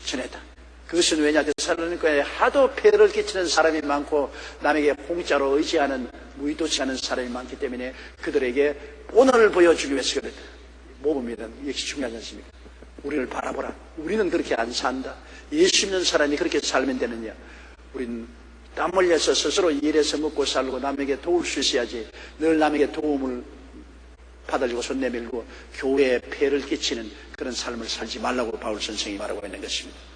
전했다. 그것은 왜냐? 데살로니가에 하도 폐를 끼치는 사람이 많고 남에게 공짜로 의지하는 무의도치하는 사람이 많기 때문에 그들에게 오늘을 보여주기 위해서 그랬다. 모범이란 역시 중요하지 않습니까? 우리를 바라보라. 우리는 그렇게 안 산다. 예수 믿는 사람이 그렇게 살면 되느냐? 우리는 땀 흘려서 스스로 일해서 먹고 살고 남에게 도울 수 있어야지 늘 남에게 도움을 받아주고 손 내밀고 교회에 폐를 끼치는 그런 삶을 살지 말라고 바울 선생이 말하고 있는 것입니다.